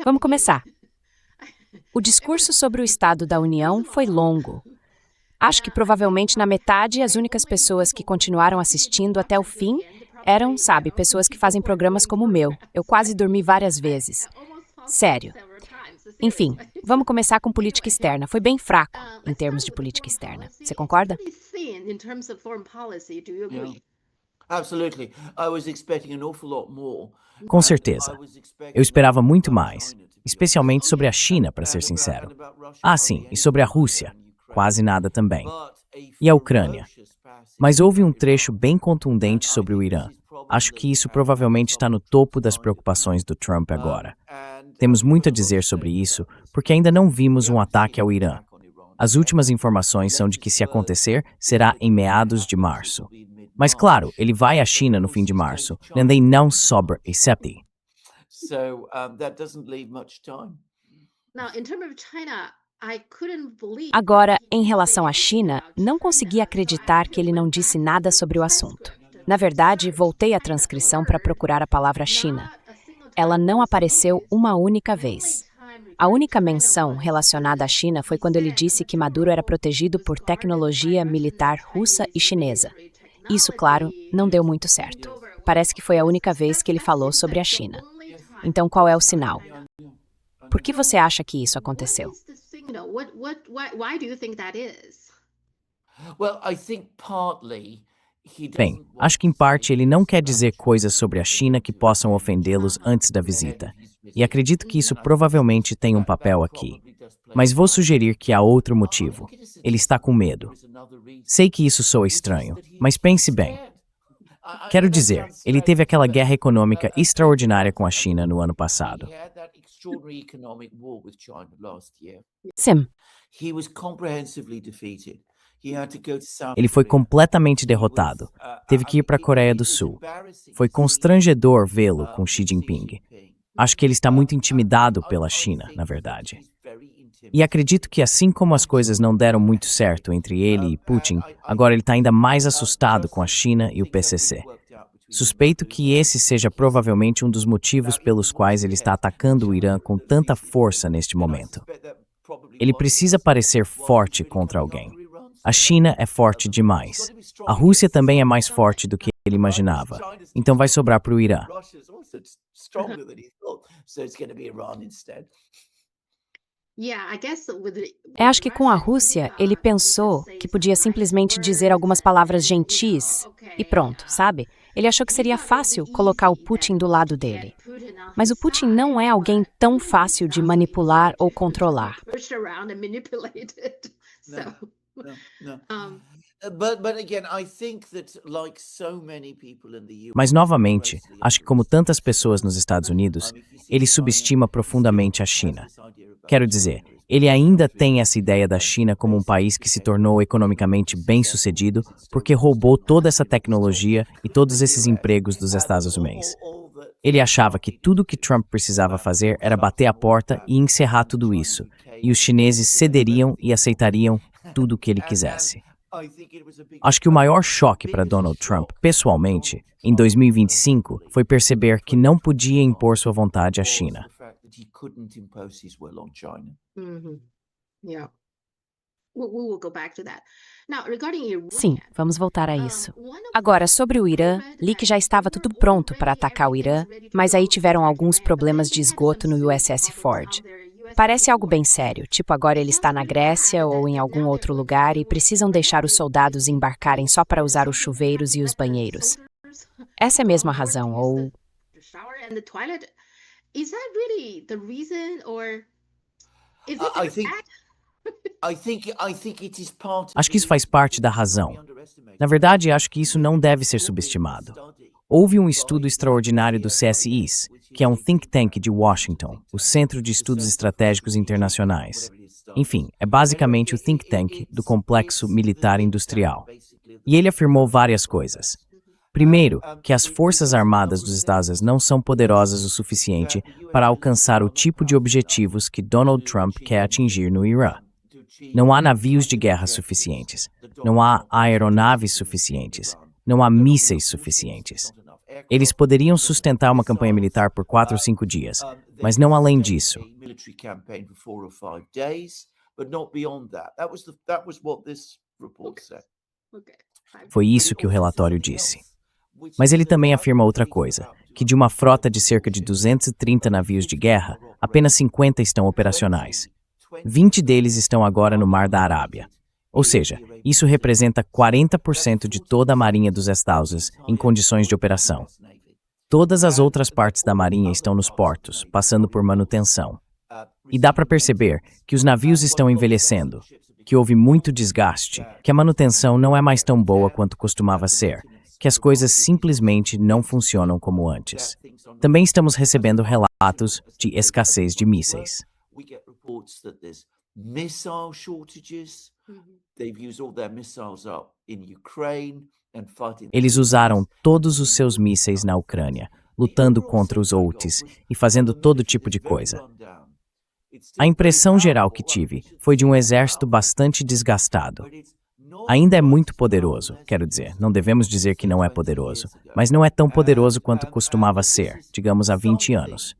Vamos começar. O discurso sobre o Estado da União foi longo. Acho que provavelmente na metade as únicas pessoas que continuaram assistindo até o fim eram, sabe, pessoas que fazem programas como o meu. Eu quase dormi várias vezes. Sério. Enfim, vamos começar com política externa. Foi bem fraco em termos de política externa. Você concorda? Absolutely. I was expecting an awful lot more. Com certeza. Eu esperava muito mais, especialmente sobre a China, para ser sincero. Ah, sim, e sobre a Rússia. Quase nada também. E a Ucrânia. Mas houve um trecho bem contundente sobre o Irã. Acho que isso provavelmente está no topo das preocupações do Trump agora. Temos muito a dizer sobre isso, porque ainda não vimos um ataque ao Irã. As últimas informações são de que, se acontecer, será em meados de março. Mas claro, ele vai à China no fim de março, nem não sobra excepti. So that doesn't leave much time. Agora, em relação à China, não consegui acreditar que ele não disse nada sobre o assunto. Na verdade, voltei à transcrição para procurar a palavra China. Ela não apareceu uma única vez. A única menção relacionada à China foi quando ele disse que Maduro era protegido por tecnologia militar russa e chinesa. Isso, claro, não deu muito certo. Parece que foi a única vez que ele falou sobre a China. Então, qual é o sinal? Por que você acha que isso aconteceu? Well, I think partly he Bem, doesn't want acho que em parte ele não quer dizer coisas sobre a China que possam ofendê-los antes da visita. E acredito que isso provavelmente tem um papel aqui. Mas vou sugerir que há outro motivo. Ele está com medo. Sei que isso soa estranho, mas pense bem. Quero dizer, ele teve aquela guerra econômica extraordinária com a China no ano passado. He had that extraordinary economic war with China last year. Sim. He was comprehensively defeated. He had to go to South Ele foi Korea. completamente derrotado. Teve que ir para a Coreia do Sul. Foi constrangedor vê-lo com Xi Jinping. Acho que ele está muito intimidado pela China, na verdade. E acredito que, assim como as coisas não deram muito certo entre ele e Putin, agora ele está ainda mais assustado com a China e o PCC. Suspeito que esse seja provavelmente um dos motivos pelos quais ele está atacando o Irã com tanta força neste momento. Ele precisa parecer forte contra alguém. A China é forte demais. A Rússia também é mais forte do que ele imaginava. Então vai sobrar para o Irã. Russia's also stronger than he thought, so it's going to be Iran instead. Acho que com a Rússia, ele pensou que podia simplesmente dizer algumas palavras gentis e pronto, sabe? Ele achou que seria fácil colocar o Putin do lado dele. Mas o Putin não é alguém tão fácil de manipular ou controlar. No. But again, I think that like so many people in the US. Mas, novamente, acho que como tantas pessoas nos Estados Unidos, ele subestima profundamente a China. Quero dizer, ele ainda tem essa ideia da China como um país que se tornou economicamente bem-sucedido porque roubou toda essa tecnologia e todos esses empregos dos Estados Unidos. Ele achava que tudo o que Trump precisava fazer era bater a porta e encerrar tudo isso, e os chineses cederiam e aceitariam tudo o que ele quisesse. Acho que o maior choque para Donald Trump, pessoalmente, em 2025, foi perceber que não podia impor sua vontade à China. He couldn't impose his will on China. Sim, vamos voltar a isso. Agora, sobre o Irã, li que já estava tudo pronto para atacar o Irã, mas aí tiveram alguns problemas de esgoto no USS Ford. Parece algo bem sério, tipo agora ele está na Grécia ou em algum outro lugar e precisam deixar os soldados embarcarem só para usar os chuveiros e os banheiros. Essa é mesmo a razão, ou... I think it is part of Acho que isso faz parte da razão. Na verdade, acho que isso não deve ser subestimado. Houve um estudo extraordinário do CSIS, que é um think tank de Washington, o Centro de Estudos Estratégicos Internacionais. Enfim, é basicamente o think tank do complexo militar industrial. E ele afirmou várias coisas. Primeiro, que as Forças Armadas dos Estados Unidos não são poderosas o suficiente para alcançar o tipo de objetivos que Donald Trump quer atingir no Irã. Não há navios de guerra suficientes. Não há aeronaves suficientes. Não há mísseis suficientes. Eles poderiam sustentar uma campanha militar por 4 ou 5 dias, mas não além disso. Foi isso que o relatório disse. Mas ele também afirma outra coisa, que de uma frota de cerca de 230 navios de guerra, apenas 50 estão operacionais. 20 deles estão agora no Mar da Arábia. Ou seja, isso representa 40% de toda a Marinha dos Estados em condições de operação. Todas as outras partes da Marinha estão nos portos, passando por manutenção. E dá para perceber que os navios estão envelhecendo, que houve muito desgaste, que a manutenção não é mais tão boa quanto costumava ser, que as coisas simplesmente não funcionam como antes. Também estamos recebendo relatos de escassez de mísseis. Eles usaram todos os seus mísseis na Ucrânia, lutando contra os Houthis e fazendo todo tipo de coisa. A impressão geral que tive foi de um exército bastante desgastado. Ainda é muito poderoso, quero dizer, não devemos dizer que não é poderoso, mas não é tão poderoso quanto costumava ser, digamos, há 20 anos.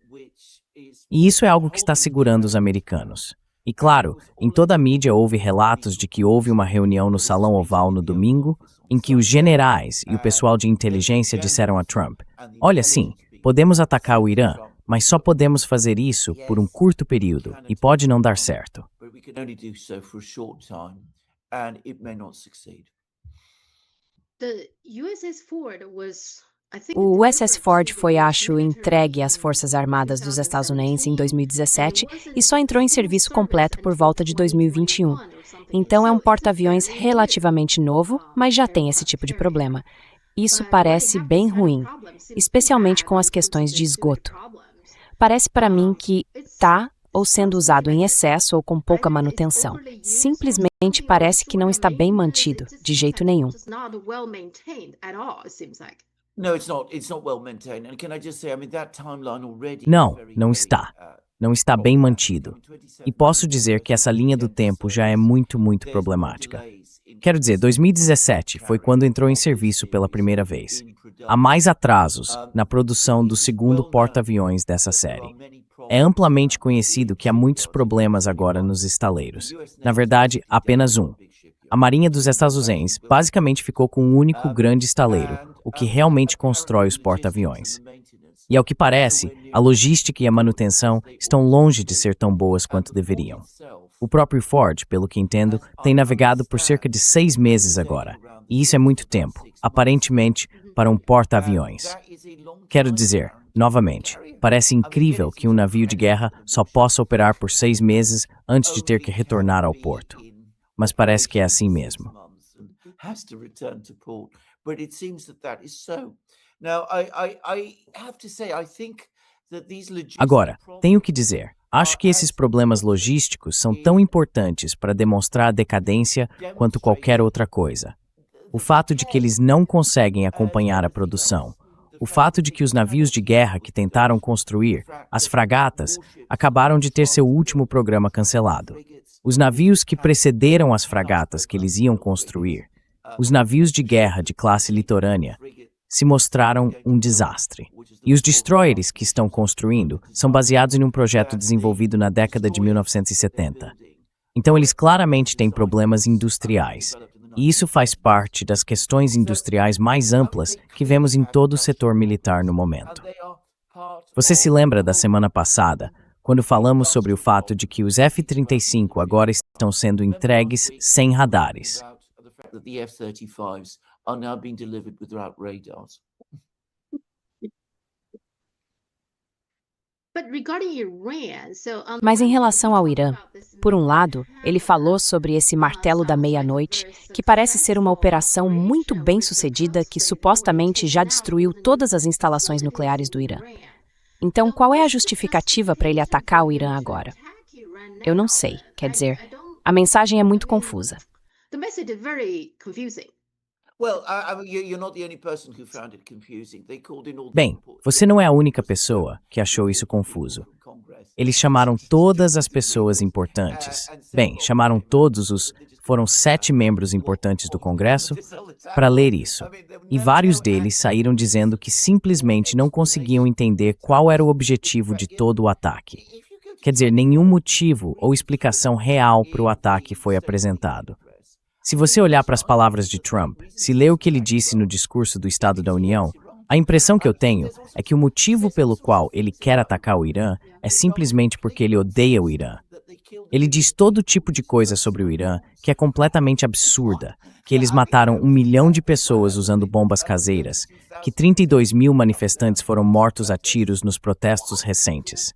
E isso é algo que está segurando os americanos. E claro, em toda a mídia houve relatos de que houve uma reunião no Salão Oval no domingo, em que os generais e o pessoal de inteligência disseram a Trump: olha, sim, podemos atacar o Irã, mas só podemos fazer isso por um curto período e pode não dar certo. O USS Ford foi, acho, entregue às Forças Armadas dos Estados Unidos em 2017 e só entrou em serviço completo por volta de 2021. Então é um porta-aviões relativamente novo, mas já tem esse tipo de problema. Isso parece bem ruim, especialmente com as questões de esgoto. Parece para mim que está ou sendo usado em excesso ou com pouca manutenção. Simplesmente parece que não está bem mantido, de jeito nenhum. Não, não está. Não está bem mantido. E posso dizer que essa linha do tempo já é muito problemática. Quero dizer, 2017 foi quando entrou em serviço pela primeira vez. Há mais atrasos na produção do segundo porta-aviões dessa série. É amplamente conhecido que há muitos problemas agora nos estaleiros. Na verdade, apenas um. A Marinha dos Estados Unidos basicamente ficou com um único grande estaleiro, o que realmente constrói os porta-aviões. E ao que parece, a logística e a manutenção estão longe de ser tão boas quanto deveriam. O próprio Ford, pelo que entendo, tem navegado por cerca de 6 meses agora. E isso é muito tempo, aparentemente, para um porta-aviões. Quero dizer, novamente, parece incrível que um navio de guerra só possa operar por 6 meses antes de ter que retornar ao porto. Mas parece que é assim mesmo. Agora, tenho que dizer, acho que esses problemas logísticos são tão importantes para demonstrar a decadência quanto qualquer outra coisa. O fato de que eles não conseguem acompanhar a produção, o fato de que os navios de guerra que tentaram construir, as fragatas, acabaram de ter seu último programa cancelado. Os navios que precederam as fragatas que eles iam construir, os navios de guerra de classe litorânea, se mostraram um desastre. E os destroyers que estão construindo são baseados em um projeto desenvolvido na década de 1970. Então eles claramente têm problemas industriais. E isso faz parte das questões industriais mais amplas que vemos em todo o setor militar no momento. Você se lembra da semana passada, quando falamos sobre o fato de que os F-35 agora estão sendo entregues sem radares? Mas em relação ao Irã, por um lado, ele falou sobre esse martelo da meia-noite, que parece ser uma operação muito bem sucedida que supostamente já destruiu todas as instalações nucleares do Irã. Então, qual é a justificativa para ele atacar o Irã agora? Eu não sei, quer dizer, a mensagem é muito confusa. Bem, você não é a única pessoa que achou isso confuso. Eles chamaram todas as pessoas importantes. Bem, chamaram todos os foram 7 membros importantes do Congresso para ler isso. E vários deles saíram dizendo que simplesmente não conseguiam entender qual era o objetivo de todo o ataque. Quer dizer, nenhum motivo ou explicação real para o ataque foi apresentado. Se você olhar para as palavras de Trump, se ler o que ele disse no discurso do Estado da União, a impressão que eu tenho é que o motivo pelo qual ele quer atacar o Irã é simplesmente porque ele odeia o Irã. Ele diz todo tipo de coisa sobre o Irã que é completamente absurda, que eles mataram 1 milhão de pessoas usando bombas caseiras, que 32 mil manifestantes foram mortos a tiros nos protestos recentes.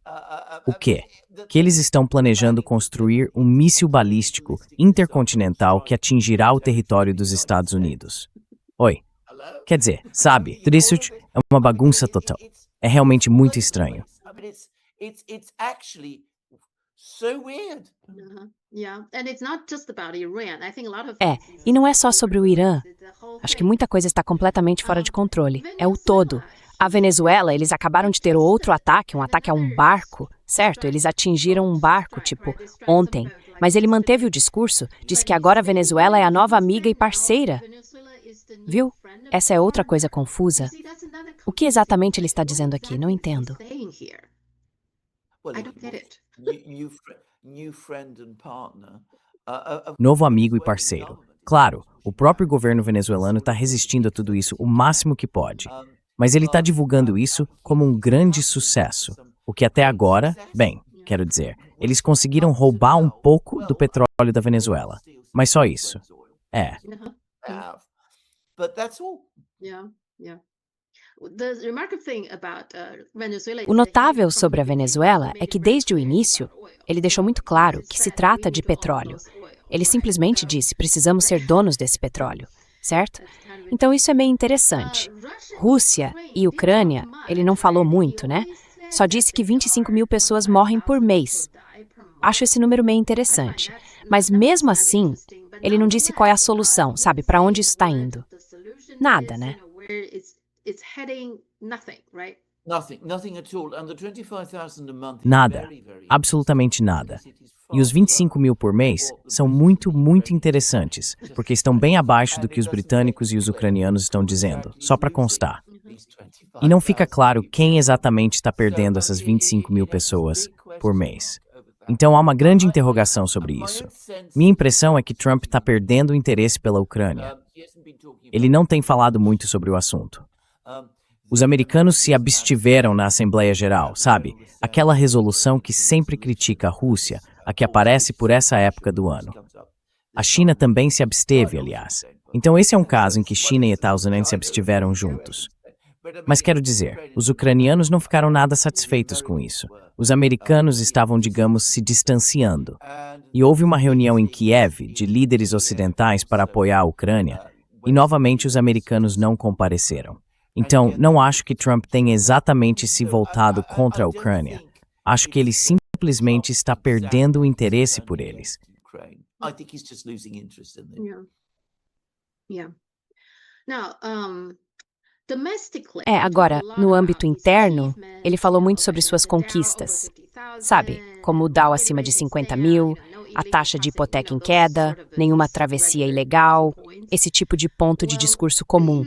O quê? Que eles estão planejando construir um míssil balístico intercontinental que atingirá o território dos Estados Unidos. Oi. Quer dizer, sabe, tudo isso é uma bagunça total. É realmente muito estranho. E não é só sobre o Irã. Acho que muita coisa está completamente fora de controle. É o todo. A Venezuela, eles acabaram de ter outro ataque, um ataque a um barco, certo? Eles atingiram um barco, ontem. Mas ele manteve o discurso, disse que agora a Venezuela é a nova amiga e parceira. Viu? Essa é outra coisa confusa. O que exatamente ele está dizendo aqui? Não entendo. Novo amigo e parceiro. Claro, o próprio governo venezuelano está resistindo a tudo isso o máximo que pode. Mas ele está divulgando isso como um grande sucesso. O que até agora, bem, quero dizer, eles conseguiram roubar um pouco do petróleo da Venezuela. Mas só isso. O notável sobre a Venezuela é que desde o início, ele deixou muito claro que se trata de petróleo. Ele simplesmente disse, precisamos ser donos desse petróleo, certo? Então isso é meio interessante. Rússia e Ucrânia, ele não falou muito, né? Só disse que 25 mil pessoas morrem por mês. Acho esse número meio interessante. Mas mesmo assim, ele não disse qual é a solução, sabe? Para onde isso está indo. Nada, né? Nada. Absolutamente nada. E os 25 mil por mês são muito, muito interessantes, porque estão bem abaixo do que os britânicos e os ucranianos estão dizendo, só para constar. E não fica claro quem exatamente está perdendo essas 25 mil pessoas por mês. Então há uma grande interrogação sobre isso. Minha impressão é que Trump está perdendo o interesse pela Ucrânia. Ele não tem falado muito sobre o assunto. Os americanos se abstiveram na Assembleia Geral, sabe? Aquela resolução que sempre critica a Rússia, a que aparece por essa época do ano. A China também se absteve, aliás. Então esse é um caso em que China e Estados Unidos se abstiveram juntos. Mas quero dizer, os ucranianos não ficaram nada satisfeitos com isso. Os americanos estavam, digamos, se distanciando. E houve uma reunião em Kiev de líderes ocidentais para apoiar a Ucrânia, e novamente os americanos não compareceram. Então, não acho que Trump tenha exatamente se voltado contra a Ucrânia. Acho que ele simplesmente está perdendo o interesse por eles. Agora, no âmbito interno, ele falou muito sobre suas conquistas. Sabe, como o Dow acima de 50 mil, a taxa de hipoteca em queda, nenhuma travessia ilegal, esse tipo de ponto de discurso comum.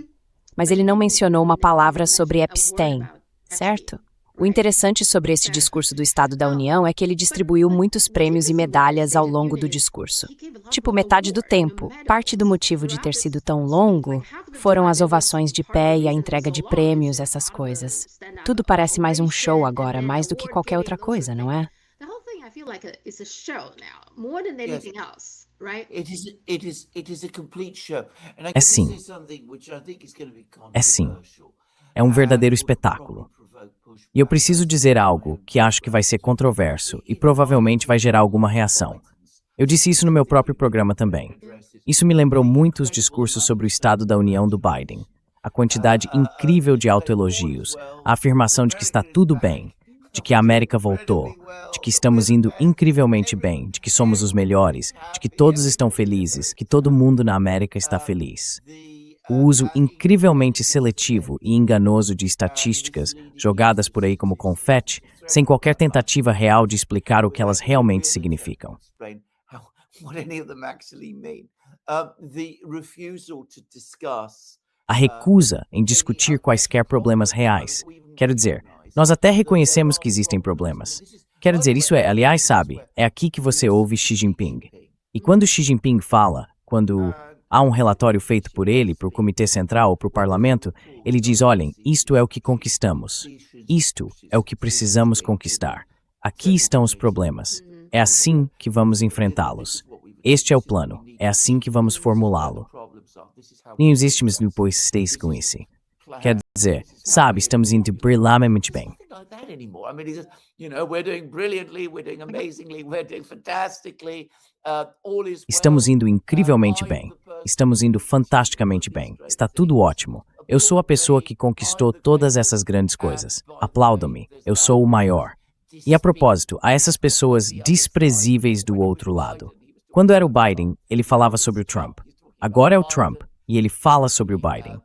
Mas ele não mencionou uma palavra sobre Epstein, certo? O interessante sobre esse discurso do Estado da União é que ele distribuiu muitos prêmios e medalhas ao longo do discurso. Tipo, metade do tempo. Parte do motivo de ter sido tão longo foram as ovações de pé e a entrega de prêmios, essas coisas. Tudo parece mais um show agora, mais do que qualquer outra coisa, não é? É sim. É sim. É um verdadeiro espetáculo. E eu preciso dizer algo que acho que vai ser controverso e provavelmente vai gerar alguma reação. Eu disse isso no meu próprio programa também. Isso me lembrou muito os discursos sobre o Estado da União do Biden. A quantidade incrível de autoelogios, a afirmação de que está tudo bem, de que a América voltou, de que estamos indo incrivelmente bem, de que somos os melhores, de que todos estão felizes, que todo mundo na América está feliz. O uso incrivelmente seletivo e enganoso de estatísticas jogadas por aí como confete, sem qualquer tentativa real de explicar o que elas realmente significam. what any of them actually mean. The refusal to discuss A recusa em discutir quaisquer problemas reais. Quero dizer, nós até reconhecemos que existem problemas. Quero dizer, isso é, aliás, sabe, é aqui que você ouve Xi Jinping. E quando Xi Jinping fala, quando há um relatório feito por ele, para o Comitê Central ou para o Parlamento, ele diz, olhem, isto é o que conquistamos. Isto é o que precisamos conquistar. Aqui estão os problemas. É assim que vamos enfrentá-los. Este é o plano. É assim que vamos formulá-lo. Nem existimos depois estays com isso. Quer dizer, sabe, estamos indo brilhantemente bem. Estamos indo incrivelmente bem. Estamos indo fantasticamente bem. Está tudo ótimo. Eu sou a pessoa que conquistou todas essas grandes coisas. Aplaudam-me. Eu sou o maior. E a propósito, a essas pessoas desprezíveis do outro lado. Quando era o Biden, ele falava sobre o Trump. Agora é o Trump, e ele fala sobre o Biden.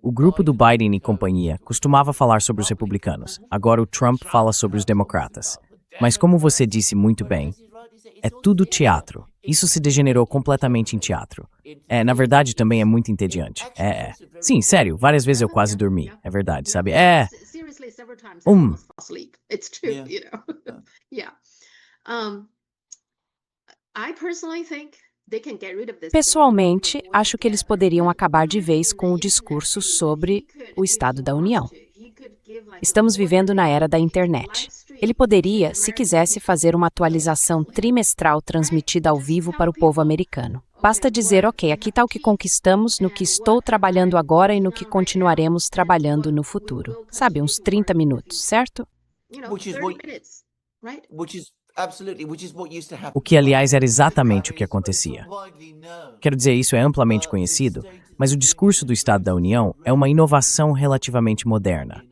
O grupo do Biden e companhia costumava falar sobre os republicanos. Agora o Trump fala sobre os democratas. Mas como você disse muito bem, é tudo teatro. Isso se degenerou completamente em teatro. Na verdade, também é muito entediante. Sim, sério, várias vezes eu quase dormi. É verdade, sabe? Pessoalmente, acho que eles poderiam acabar de vez com o discurso sobre o Estado da União. Estamos vivendo na era da internet. Ele poderia, se quisesse, fazer uma atualização trimestral transmitida ao vivo para o povo americano. Basta dizer, ok, aqui está o que conquistamos, no que estou trabalhando agora e no que continuaremos trabalhando no futuro. Sabe, uns 30 minutos, certo? O que, aliás, era exatamente o que acontecia. Quero dizer, isso é amplamente conhecido, mas o discurso do Estado da União é uma inovação relativamente moderna.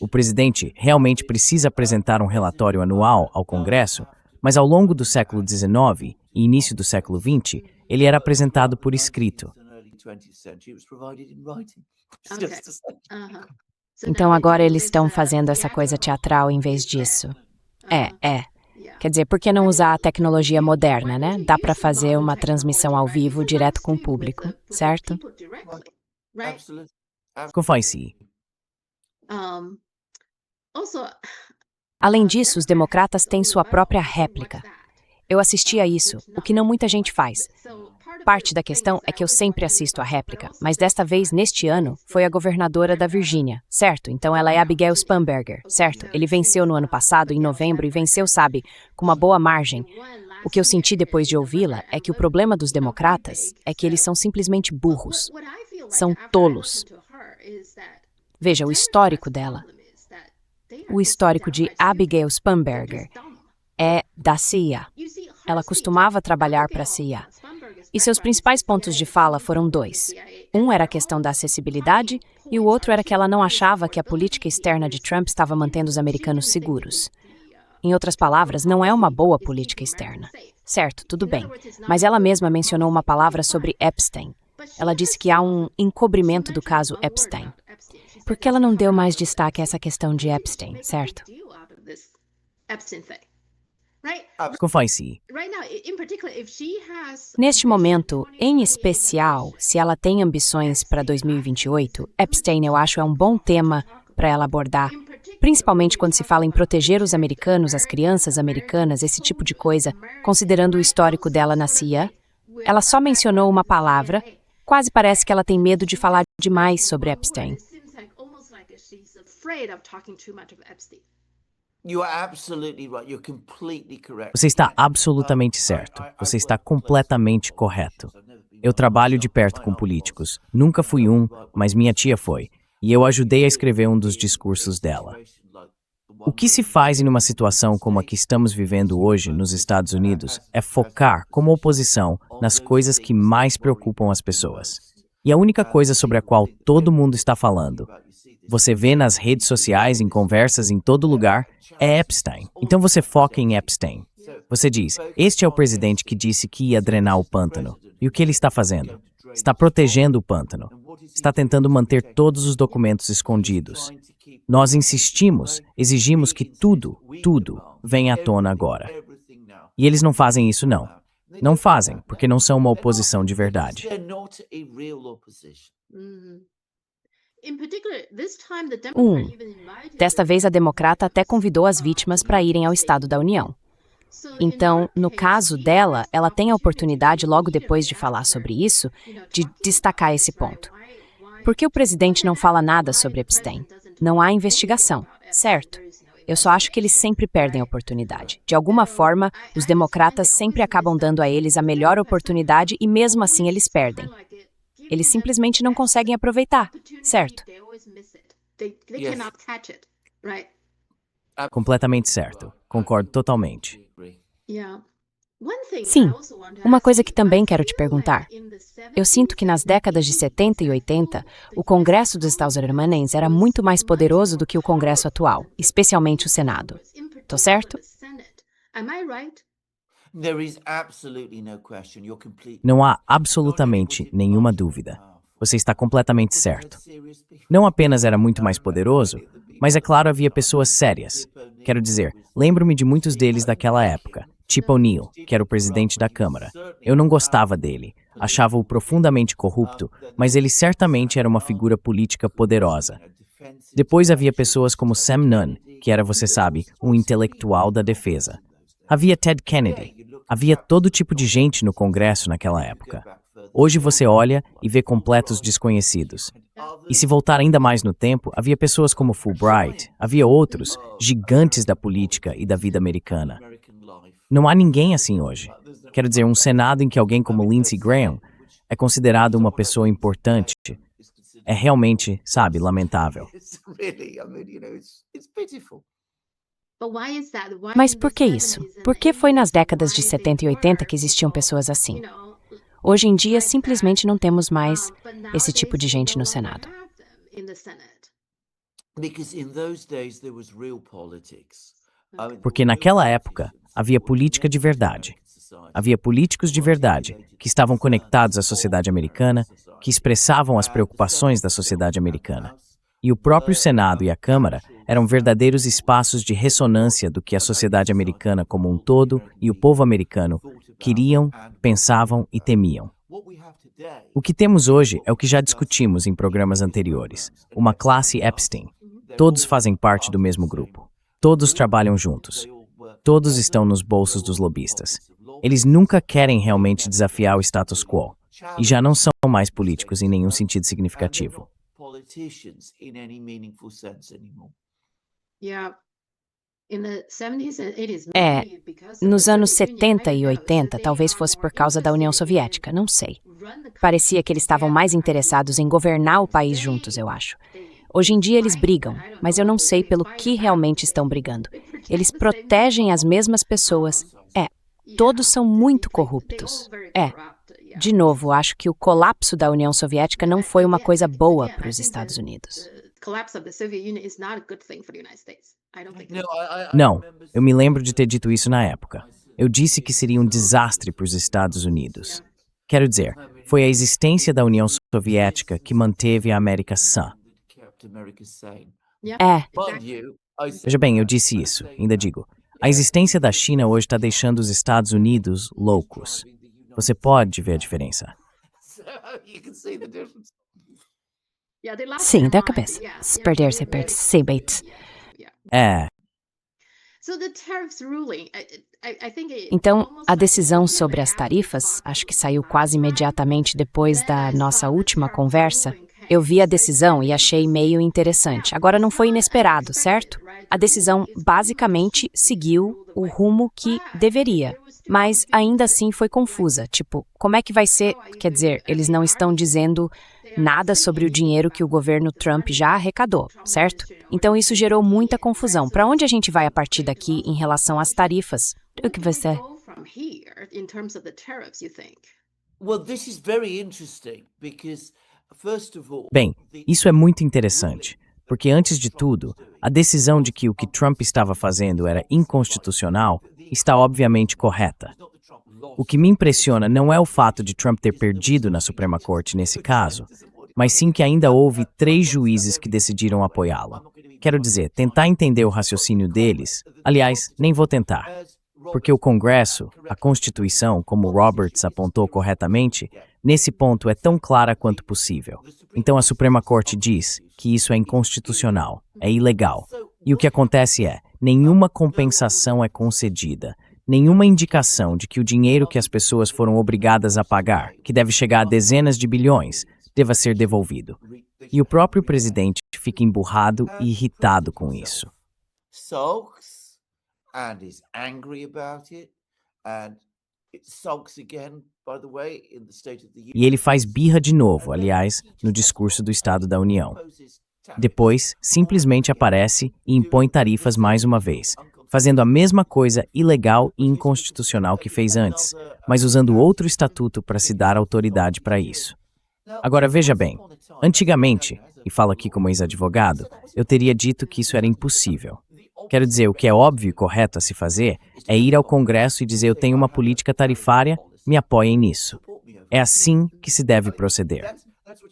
O presidente realmente precisa apresentar um relatório anual ao Congresso, mas ao longo do século XIX e início do século XX, ele era apresentado por escrito. Então agora eles estão fazendo essa coisa teatral em vez disso. Quer dizer, por que não usar a tecnologia moderna, né? Dá para fazer uma transmissão ao vivo direto com o público, certo? Confie-se. Além disso, os democratas têm sua própria réplica. Eu assisti a isso, o que não muita gente faz. Parte da questão é que eu sempre assisto a réplica, mas desta vez, neste ano, foi a governadora da Virgínia, certo? Então ela é Abigail Spanberger, certo? Ele venceu no ano passado, em novembro, e venceu, sabe, com uma boa margem. O que eu senti depois de ouvi-la é que o problema dos democratas é que eles são simplesmente burros. São tolos. Veja, o histórico dela. O histórico de Abigail Spanberger é da CIA. Ela costumava trabalhar para a CIA. E seus principais pontos de fala foram dois. Um era a questão da acessibilidade e o outro era que ela não achava que a política externa de Trump estava mantendo os americanos seguros. Em outras palavras, não é uma boa política externa. Certo, tudo bem. Mas ela mesma mencionou uma palavra sobre Epstein. Ela disse que há um encobrimento do caso Epstein. Por que ela não deu mais destaque a essa questão de Epstein, certo? Confie-se. Neste momento, em especial, se ela tem ambições para 2028, Epstein, eu acho, é um bom tema para ela abordar, principalmente quando se fala em proteger os americanos, as crianças americanas, esse tipo de coisa, considerando o histórico dela na CIA. Ela só mencionou uma palavra, quase parece que ela tem medo de falar demais sobre Epstein. Você está absolutamente certo. Você está completamente correto. Eu trabalho de perto com políticos. Nunca fui um, mas minha tia foi. E eu ajudei a escrever um dos discursos dela. O que se faz em uma situação como a que estamos vivendo hoje nos Estados Unidos é focar, como oposição, nas coisas que mais preocupam as pessoas. E a única coisa sobre a qual todo mundo está falando, você vê nas redes sociais, em conversas, em todo lugar, é Epstein. Então você foca em Epstein. Você diz, este é o presidente que disse que ia drenar o pântano. E o que ele está fazendo? Está protegendo o pântano. Está tentando manter todos os documentos escondidos. Nós insistimos, exigimos que tudo venha à tona agora. E eles não fazem isso, não. Não fazem, porque não são uma oposição de verdade. Desta vez, a democrata até convidou as vítimas para irem ao Estado da União. Então, no caso dela, ela tem a oportunidade, logo depois de falar sobre isso, de destacar esse ponto. Por que o presidente não fala nada sobre Epstein? Não há investigação, certo? Eu só acho que eles sempre perdem a oportunidade. De alguma forma, os democratas sempre acabam dando a eles a melhor oportunidade e mesmo assim eles perdem. Eles simplesmente não conseguem aproveitar, certo? Completamente certo. Concordo totalmente. Sim, uma coisa que também quero te perguntar. Eu sinto que nas décadas de 70 e 80, o Congresso dos Estados-Unidos era muito mais poderoso do que o Congresso atual, especialmente o Senado. Tô certo? Não há absolutamente nenhuma dúvida. Você está completamente certo. Não apenas era muito mais poderoso, mas é claro, havia pessoas sérias. Quero dizer, lembro-me de muitos deles daquela época. Tip O'Neill, que era o presidente da Câmara. Eu não gostava dele, achava-o profundamente corrupto, mas ele certamente era uma figura política poderosa. Depois havia pessoas como Sam Nunn, que era, você sabe, um intelectual da defesa. Havia Ted Kennedy. Havia todo tipo de gente no Congresso naquela época. Hoje você olha e vê completos desconhecidos. E se voltar ainda mais no tempo, havia pessoas como Fulbright, havia outros, gigantes da política e da vida americana. Não há ninguém assim hoje. Quero dizer, um Senado em que alguém como Lindsey Graham é considerado uma pessoa importante. É realmente, sabe, lamentável. Mas por que isso? Por que foi nas décadas de 70 e 80 que existiam pessoas assim? Hoje em dia, simplesmente não temos mais esse tipo de gente no Senado. Porque naquela época, havia política de verdade. Havia políticos de verdade, que estavam conectados à sociedade americana, que expressavam as preocupações da sociedade americana. E o próprio Senado e a Câmara eram verdadeiros espaços de ressonância do que a sociedade americana como um todo e o povo americano queriam, pensavam e temiam. O que temos hoje é o que já discutimos em programas anteriores, uma classe Epstein. Todos fazem parte do mesmo grupo. Todos trabalham juntos. Todos estão nos bolsos dos lobistas. Eles nunca querem realmente desafiar o status quo. E já não são mais políticos em nenhum sentido significativo. Nos anos 70 e 80, talvez fosse por causa da União Soviética, não sei. Parecia que eles estavam mais interessados em governar o país juntos, eu acho. Hoje em dia eles brigam, mas eu não sei pelo que realmente estão brigando. Eles protegem as mesmas pessoas. Todos são muito corruptos. De novo, acho que o colapso da União Soviética não foi uma coisa boa para os Estados Unidos. Não, eu me lembro de ter dito isso na época. Eu disse que seria um desastre para os Estados Unidos. Quero dizer, foi a existência da União Soviética que manteve a América sã. Veja bem, eu disse isso, ainda digo. A existência da China hoje está deixando os Estados Unidos loucos. Você pode ver a diferença. Sim, da cabeça. Perder-se. Então, a decisão sobre as tarifas, acho que saiu quase imediatamente depois da nossa última conversa. Eu vi a decisão e achei meio interessante. Agora não foi inesperado, certo? A decisão basicamente seguiu o rumo que deveria. Mas ainda assim foi confusa. Tipo, como é que vai ser? Quer dizer, eles não estão dizendo nada sobre o dinheiro que o governo Trump já arrecadou, certo? Então isso gerou muita confusão. Para onde a gente vai a partir daqui em relação às tarifas? O que vai ser? Bem, isso é muito interessante, porque antes de tudo, a decisão de que o que Trump estava fazendo era inconstitucional está obviamente correta. O que me impressiona não é o fato de Trump ter perdido na Suprema Corte nesse caso, mas sim que ainda houve 3 juízes que decidiram apoiá-lo. Quero dizer, tentar entender o raciocínio deles, aliás, nem vou tentar. porque o Congresso, a Constituição, como Roberts apontou corretamente, nesse ponto é tão clara quanto possível. Então a Suprema Corte diz que isso é inconstitucional, é ilegal. E o que acontece é, nenhuma compensação é concedida, nenhuma indicação de que o dinheiro que as pessoas foram obrigadas a pagar, que deve chegar a dezenas de bilhões, deva ser devolvido. E o próprio presidente fica emburrado e irritado com isso. And is angry about it, and it sulks again, by the way, in the State of the Union. E ele faz birra de novo, aliás, no discurso do Estado da União. Depois, simplesmente aparece e impõe tarifas mais uma vez, fazendo a mesma coisa ilegal e inconstitucional que fez antes, mas usando outro estatuto para se dar autoridade para isso. Agora veja bem, antigamente, e falo aqui como ex-advogado, eu teria dito que isso era impossível. Quero dizer, o que é óbvio e correto a se fazer é ir ao Congresso e dizer eu tenho uma política tarifária, me apoiem nisso. É assim que se deve proceder.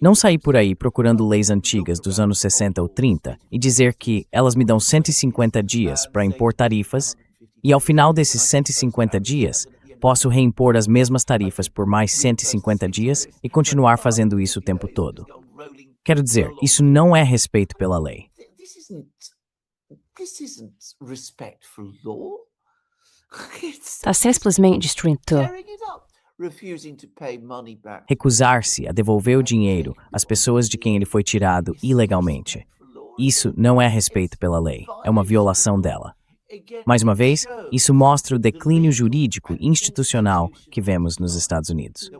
Não sair por aí procurando leis antigas dos anos 60 ou 30 e dizer que elas me dão 150 dias para impor tarifas e ao final desses 150 dias posso reimpor as mesmas tarifas por mais 150 dias e continuar fazendo isso o tempo todo. Quero dizer, isso não é respeito pela lei. This isn't respect for law. Está simplesmente destruindo tudo. Refusing to pay money back. Recusar-se a devolver o dinheiro às pessoas de quem ele foi tirado ilegalmente. Isso não é respeito pela lei, é uma violação dela. Mais uma vez, isso mostra o declínio jurídico e institucional que vemos nos Estados Unidos.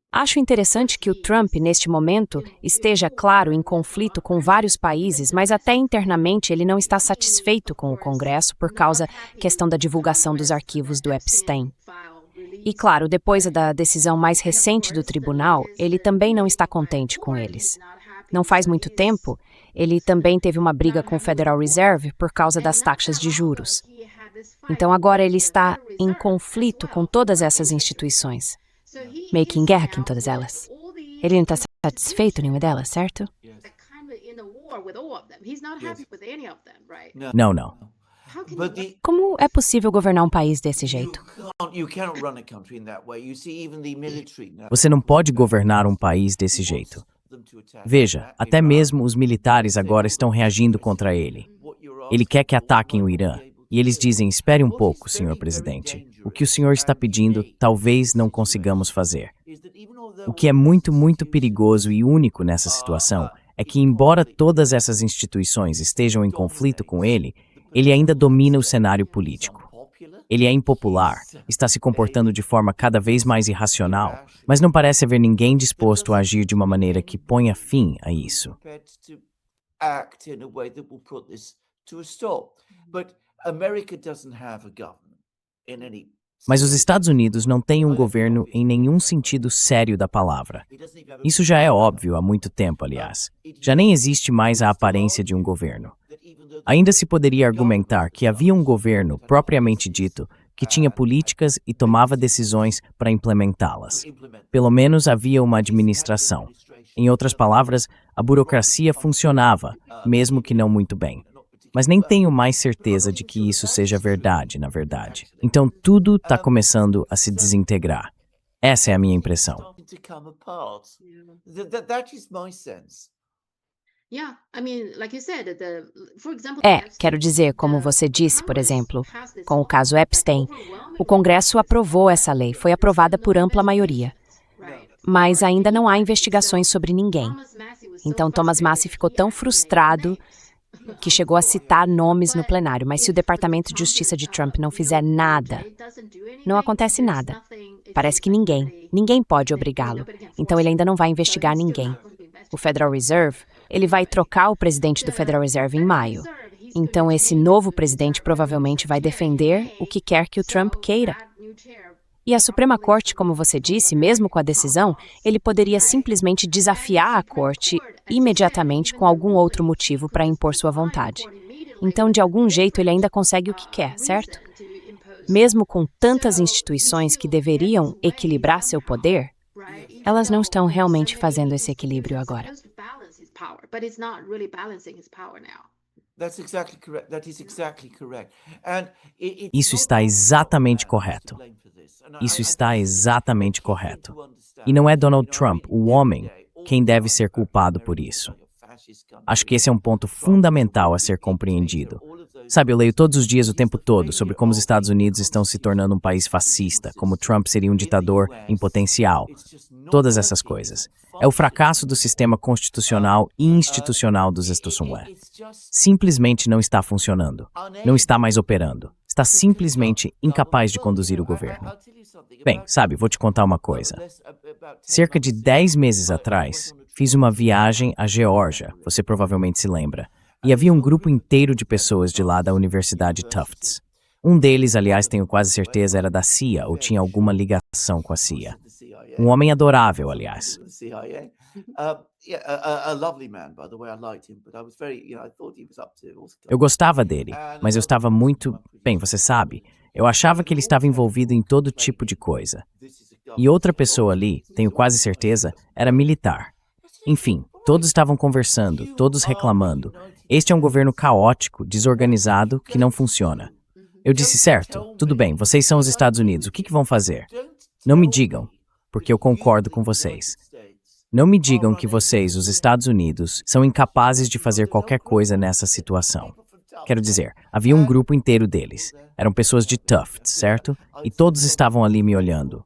Acho interessante que o Trump, neste momento, esteja, claro, em conflito com vários países, mas até internamente ele não está satisfeito com o Congresso por causa da questão da divulgação dos arquivos do Epstein. E, claro, depois da decisão mais recente do tribunal, ele também não está contente com eles. Não faz muito tempo, ele também teve uma briga com o Federal Reserve por causa das taxas de juros. Então agora ele está em conflito com todas essas instituições. Meio que em guerra com todas elas. Ele não está satisfeito nenhuma delas, certo? Não. Como é possível governar um país desse jeito? Você não pode governar um país desse jeito. Veja, até mesmo os militares agora estão reagindo contra ele. Ele quer que ataquem o Irã. E eles dizem, espere um pouco, senhor presidente. O que o senhor está pedindo, talvez não consigamos fazer. O que é muito, muito perigoso e único nessa situação é que, embora todas essas instituições estejam em conflito com ele ainda domina o cenário político. Ele é impopular, está se comportando de forma cada vez mais irracional, mas não parece haver ninguém disposto a agir de uma maneira que ponha fim a isso. Mas os Estados Unidos não têm um governo em nenhum sentido sério da palavra. Isso já é óbvio há muito tempo, aliás. Já nem existe mais a aparência de um governo. Ainda se poderia argumentar que havia um governo, propriamente dito, que tinha políticas e tomava decisões para implementá-las. Pelo menos havia uma administração. Em outras palavras, a burocracia funcionava, mesmo que não muito bem. Mas nem tenho mais certeza de que isso seja verdade, na verdade. Então tudo está começando a se desintegrar. Essa é a minha impressão. Quero dizer, como você disse, por exemplo, com o caso Epstein, o Congresso aprovou essa lei, foi aprovada por ampla maioria. Mas ainda não há investigações sobre ninguém. Então Thomas Massie ficou tão frustrado que chegou a citar nomes no plenário, mas se o Departamento de Justiça de Trump não fizer nada, não acontece nada. Parece que ninguém pode obrigá-lo, então ele ainda não vai investigar ninguém. O Federal Reserve, ele vai trocar o presidente do Federal Reserve em maio. Então esse novo presidente provavelmente vai defender o que quer que o Trump queira. E a Suprema Corte, como você disse, mesmo com a decisão, ele poderia simplesmente desafiar a Corte imediatamente com algum outro motivo para impor sua vontade. Então, de algum jeito, ele ainda consegue o que quer, certo? Mesmo com tantas instituições que deveriam equilibrar seu poder, elas não estão realmente fazendo esse equilíbrio agora. Isso está exatamente correto. Isso está exatamente correto. E não é Donald Trump, o homem, quem deve ser culpado por isso. Acho que esse é um ponto fundamental a ser compreendido. Sabe, eu leio todos os dias o tempo todo sobre como os Estados Unidos estão se tornando um país fascista, como Trump seria um ditador em potencial. Todas essas coisas. É o fracasso do sistema constitucional e institucional dos Estados Unidos. Simplesmente não está funcionando. Não está mais operando. Está simplesmente incapaz de conduzir o governo. Bem, sabe, vou te contar uma coisa. Cerca de 10 meses atrás, fiz uma viagem à Geórgia, você provavelmente se lembra. E havia um grupo inteiro de pessoas de lá da Universidade Tufts. Um deles, aliás, tenho quase certeza, era da CIA ou tinha alguma ligação com a CIA. Um homem adorável, aliás. Eu gostava dele, mas eu estava muito... Bem, você sabe, eu achava que ele estava envolvido em todo tipo de coisa. E outra pessoa ali, tenho quase certeza, era militar. Enfim, todos estavam conversando, todos reclamando. Este é um governo caótico, desorganizado, que não funciona. Eu disse, certo, tudo bem, vocês são os Estados Unidos, o que vão fazer? Não me digam, porque eu concordo com vocês. Não me digam que vocês, os Estados Unidos, são incapazes de fazer qualquer coisa nessa situação. Quero dizer, havia um grupo inteiro deles. Eram pessoas de Tufts, certo? E todos estavam ali me olhando.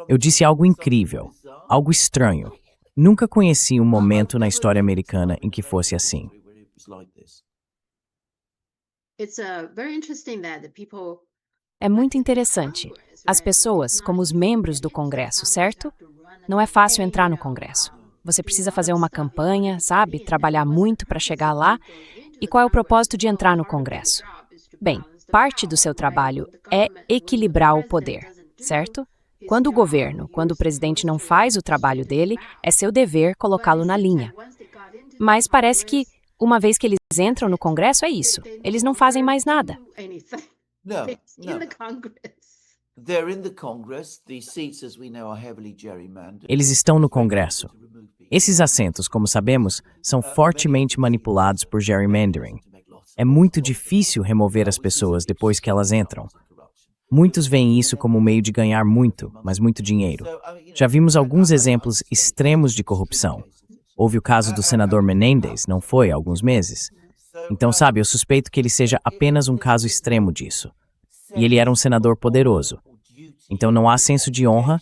Eu disse algo incrível, algo estranho. Nunca conheci um momento na história americana em que fosse assim. É muito interessante. As pessoas, como os membros do Congresso, certo? Não é fácil entrar no Congresso. Você precisa fazer uma campanha, sabe? Trabalhar muito para chegar lá. E qual é o propósito de entrar no Congresso? Bem, parte do seu trabalho é equilibrar o poder, certo? Quando o presidente não faz o trabalho dele, é seu dever colocá-lo na linha. Mas parece que, uma vez que eles entram no Congresso, é isso. Eles não fazem mais nada. Eles estão no Congresso. Esses assentos, como sabemos, são fortemente manipulados por gerrymandering. É muito difícil remover as pessoas depois que elas entram. Muitos veem isso como um meio de ganhar muito, mas muito dinheiro. Já vimos alguns exemplos extremos de corrupção. Houve o caso do senador Menendez, não foi, há alguns meses? Então, sabe, eu suspeito que ele seja apenas um caso extremo disso. E ele era um senador poderoso. Então não há senso de honra,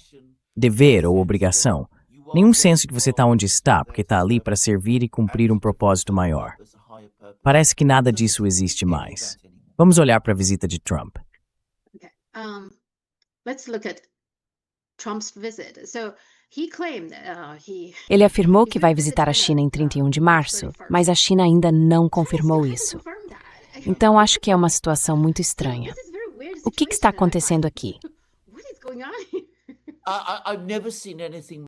dever ou obrigação. Nenhum senso de você está onde está, porque está ali para servir e cumprir um propósito maior. Parece que nada disso existe mais. Vamos olhar para a visita de Trump. Ele afirmou que vai visitar a China em 31 de março, mas a China ainda não confirmou isso. Então acho que é uma situação muito estranha. O que está acontecendo aqui?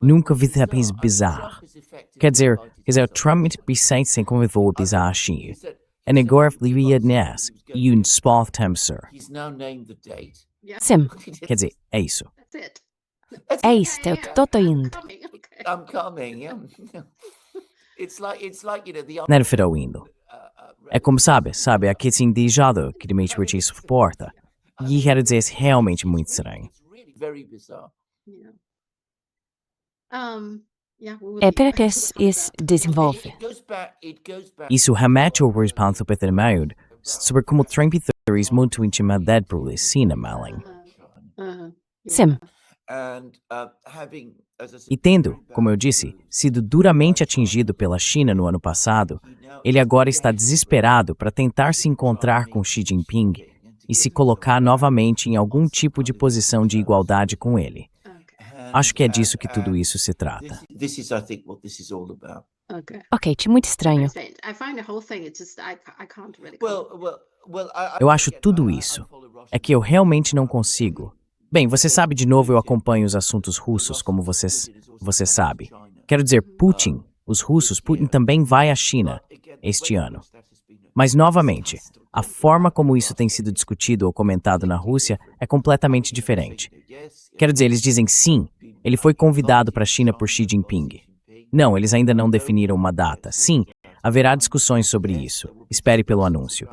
Nunca vi nada bizarro. Quer dizer, Trump pensei sem como vou bizarro a China. E agora livia nes, e spot temsor. Sim, Quer dizer, é isso. é isto, eu estou indo. Não estou indo. É como sabe, aqui assim dijado que me se suporta. E quero dizer, é realmente muito estranho. É porque isso desenvolve. Isso remete ao responso pelo meio sobre como Trump theories muito intimidade por Cina Malling. Sim, E tendo, como eu disse, sido duramente atingido pela China no ano passado, ele agora está desesperado para tentar se encontrar com Xi Jinping e se colocar novamente em algum tipo de posição de igualdade com ele. Acho que é disso que tudo isso se trata. ok, muito estranho. Eu acho tudo isso. É que eu realmente não consigo. Bem, você sabe, de novo, eu acompanho os assuntos russos, como você sabe. Quero dizer, Putin também vai à China este ano. Mas, novamente, a forma como isso tem sido discutido ou comentado na Rússia é completamente diferente. Quero dizer, eles dizem sim, ele foi convidado para a China por Xi Jinping. Não, eles ainda não definiram uma data. Sim, Haverá discussões sobre isso. Espere pelo anúncio.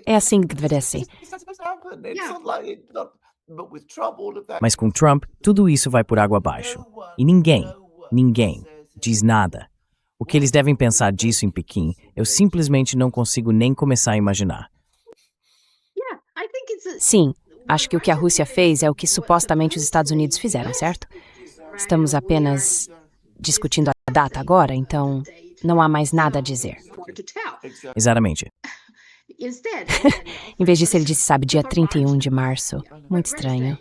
É assim que deveria ser. Mas com Trump, tudo isso vai por água abaixo. E ninguém diz nada. O que eles devem pensar disso em Pequim, eu simplesmente não consigo nem começar a imaginar. Sim, acho que o que a Rússia fez é o que supostamente os Estados Unidos fizeram, certo? Estamos apenas discutindo a data agora, então não há mais nada a dizer. Exatamente. Em vez disso, ele disse, sabe, dia 31 de março. Muito estranho.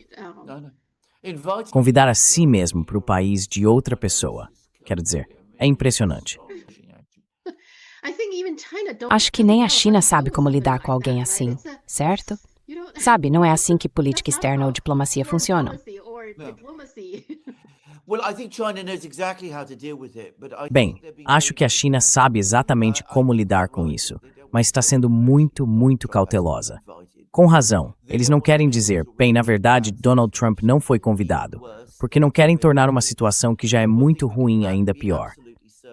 Convidar a si mesmo para o país de outra pessoa. Quero dizer, é impressionante. Acho que nem a China sabe como lidar com alguém assim, certo? Sabe, não é assim que política externa ou diplomacia funcionam. Bem, acho que a China sabe exatamente como lidar com isso, mas está sendo muito cautelosa. Com razão, eles não querem dizer, bem, na verdade, Donald Trump não foi convidado, porque não querem tornar uma situação que já é muito ruim ainda pior.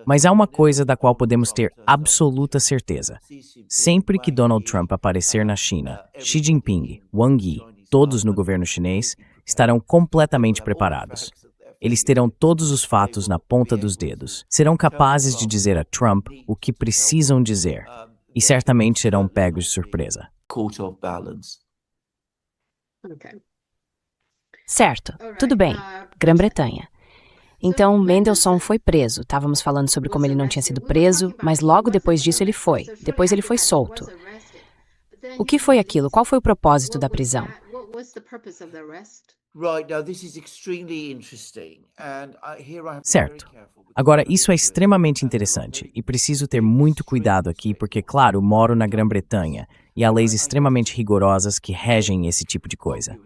Mas há uma coisa da qual podemos ter absoluta certeza. Sempre que Donald Trump aparecer na China, Xi Jinping, Wang Yi, todos no governo chinês, estarão completamente preparados. Eles terão todos os fatos na ponta dos dedos. Serão capazes de dizer a Trump o que precisam dizer. E certamente serão pegos de surpresa. Certo, tudo bem. Grã-Bretanha. Então, Mendelssohn foi preso. Estávamos falando sobre como ele não tinha sido preso, mas logo depois disso ele foi. Depois ele foi solto. O que foi aquilo? Qual foi o propósito da prisão? Certo. Agora, isso é extremamente interessante e preciso ter muito cuidado aqui porque, claro, moro na Grã-Bretanha e há leis extremamente rigorosas que regem esse tipo de coisa.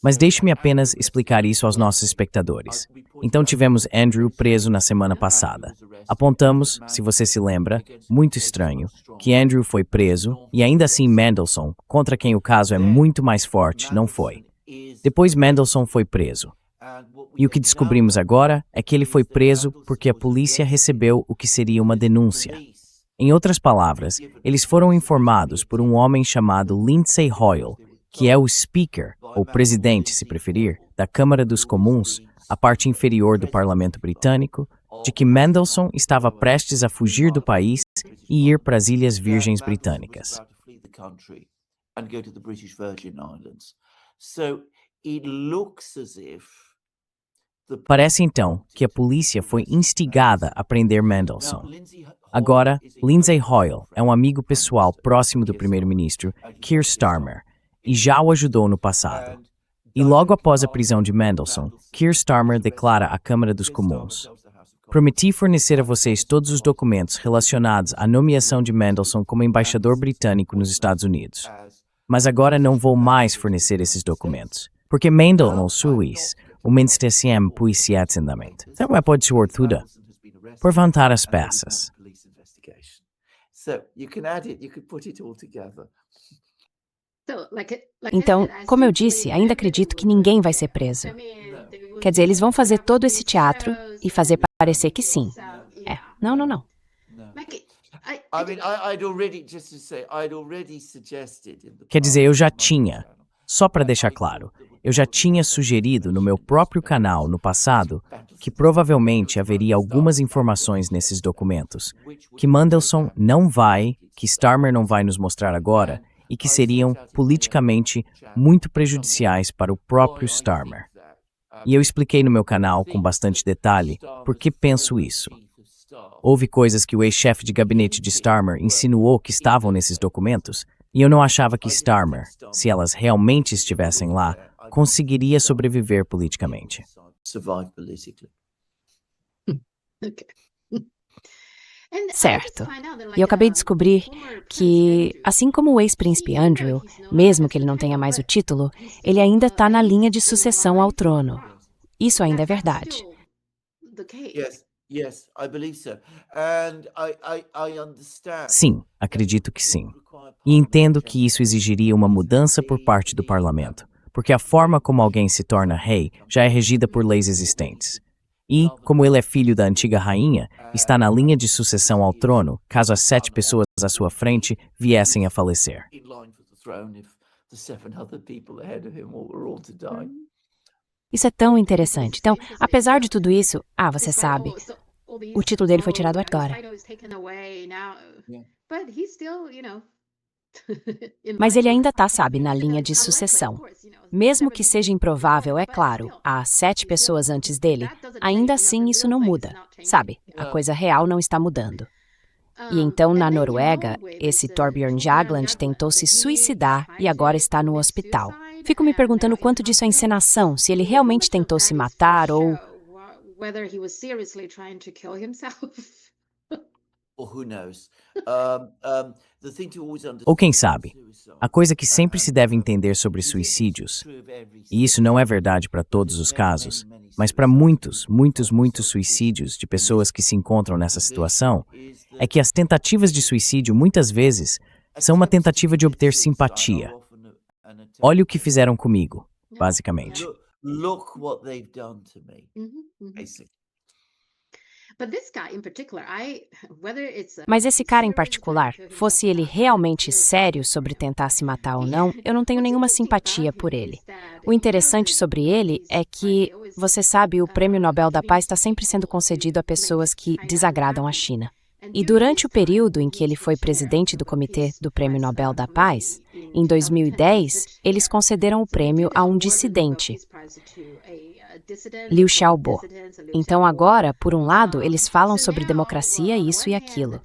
Mas deixe-me apenas explicar isso aos nossos espectadores. Então tivemos Andrew preso na semana passada. Apontamos, se você se lembra, muito estranho, que Andrew foi preso e ainda assim Mendelssohn, contra quem o caso é muito mais forte, não foi. Depois Mendelssohn foi preso. E o que descobrimos agora é que ele foi preso porque a polícia recebeu o que seria uma denúncia. Em outras palavras, eles foram informados por um homem chamado Lindsay Hoyle, que é o Speaker, ou presidente, se preferir, da Câmara dos Comuns, a parte inferior do Parlamento Britânico, de que Mendelssohn estava prestes a fugir do país e ir para as Ilhas Virgens Britânicas. Parece então que a polícia foi instigada a prender Mendelssohn. Agora, Lindsay Hoyle é um amigo pessoal próximo do primeiro-ministro, Keir Starmer, e já o ajudou no passado. E logo após a prisão de Mendelssohn, Keir Starmer declara à Câmara dos Comuns: prometi fornecer a vocês todos os documentos relacionados à nomeação de Mendelssohn como embaixador britânico nos Estados Unidos. Mas agora não vou mais fornecer esses documentos, porque Mendelssohn suis o ministerium puisiatendamente. Então é pode ser tudo. Por vantar as peças. Então, como eu disse, ainda acredito que ninguém vai ser preso. Quer dizer, eles vão fazer todo esse teatro e fazer parecer que sim. Não. Quer dizer, eu já tinha, só para deixar claro, eu já tinha sugerido no meu próprio canal no passado que provavelmente haveria algumas informações nesses documentos, que Mendelssohn não vai, que Starmer não vai nos mostrar agora, e que seriam politicamente muito prejudiciais para o próprio Starmer. E eu expliquei no meu canal com bastante detalhe por que penso isso. Houve coisas que o ex-chefe de gabinete de Starmer insinuou que estavam nesses documentos, e eu não achava que Starmer, se elas realmente estivessem lá, conseguiria sobreviver politicamente. Certo. E eu acabei de descobrir que, assim como o ex-príncipe Andrew, mesmo que ele não tenha mais o título, ele ainda está na linha de sucessão ao trono. Isso ainda é verdade. Sim, acredito que sim. E entendo que isso exigiria uma mudança por parte do parlamento, porque a forma como alguém se torna rei já é regida por leis existentes. E, como ele é filho da antiga rainha, está na linha de sucessão ao trono, caso as 7 pessoas à sua frente viessem a falecer. Isso é tão interessante. Então, apesar de tudo isso, você sabe, o título dele foi tirado agora. Mas ele ainda está, sabe, na linha de sucessão. Mesmo que seja improvável, é claro, há 7 pessoas antes dele, ainda assim isso não muda, sabe? A coisa real não está mudando. E então, na Noruega, esse Thorbjørn Jagland tentou se suicidar e agora está no hospital. Fico me perguntando quanto disso é encenação, se ele realmente tentou se matar ou... Ou quem sabe, a coisa que sempre se deve entender sobre suicídios, e isso não é verdade para todos os casos, mas para muitos suicídios de pessoas que se encontram nessa situação, é que as tentativas de suicídio muitas vezes são uma tentativa de obter simpatia. Olha o que fizeram comigo, basicamente. Look what they've done to me, basically. Mas esse cara em particular, fosse ele realmente sério sobre tentar se matar ou não, eu não tenho nenhuma simpatia por ele. O interessante sobre ele é que, você sabe, o Prêmio Nobel da Paz está sempre sendo concedido a pessoas que desagradam a China. E durante o período em que ele foi presidente do Comitê do Prêmio Nobel da Paz, em 2010, eles concederam o prêmio a um dissidente, Liu Xiaobo. Então agora, por um lado, eles falam sobre democracia, isso e aquilo.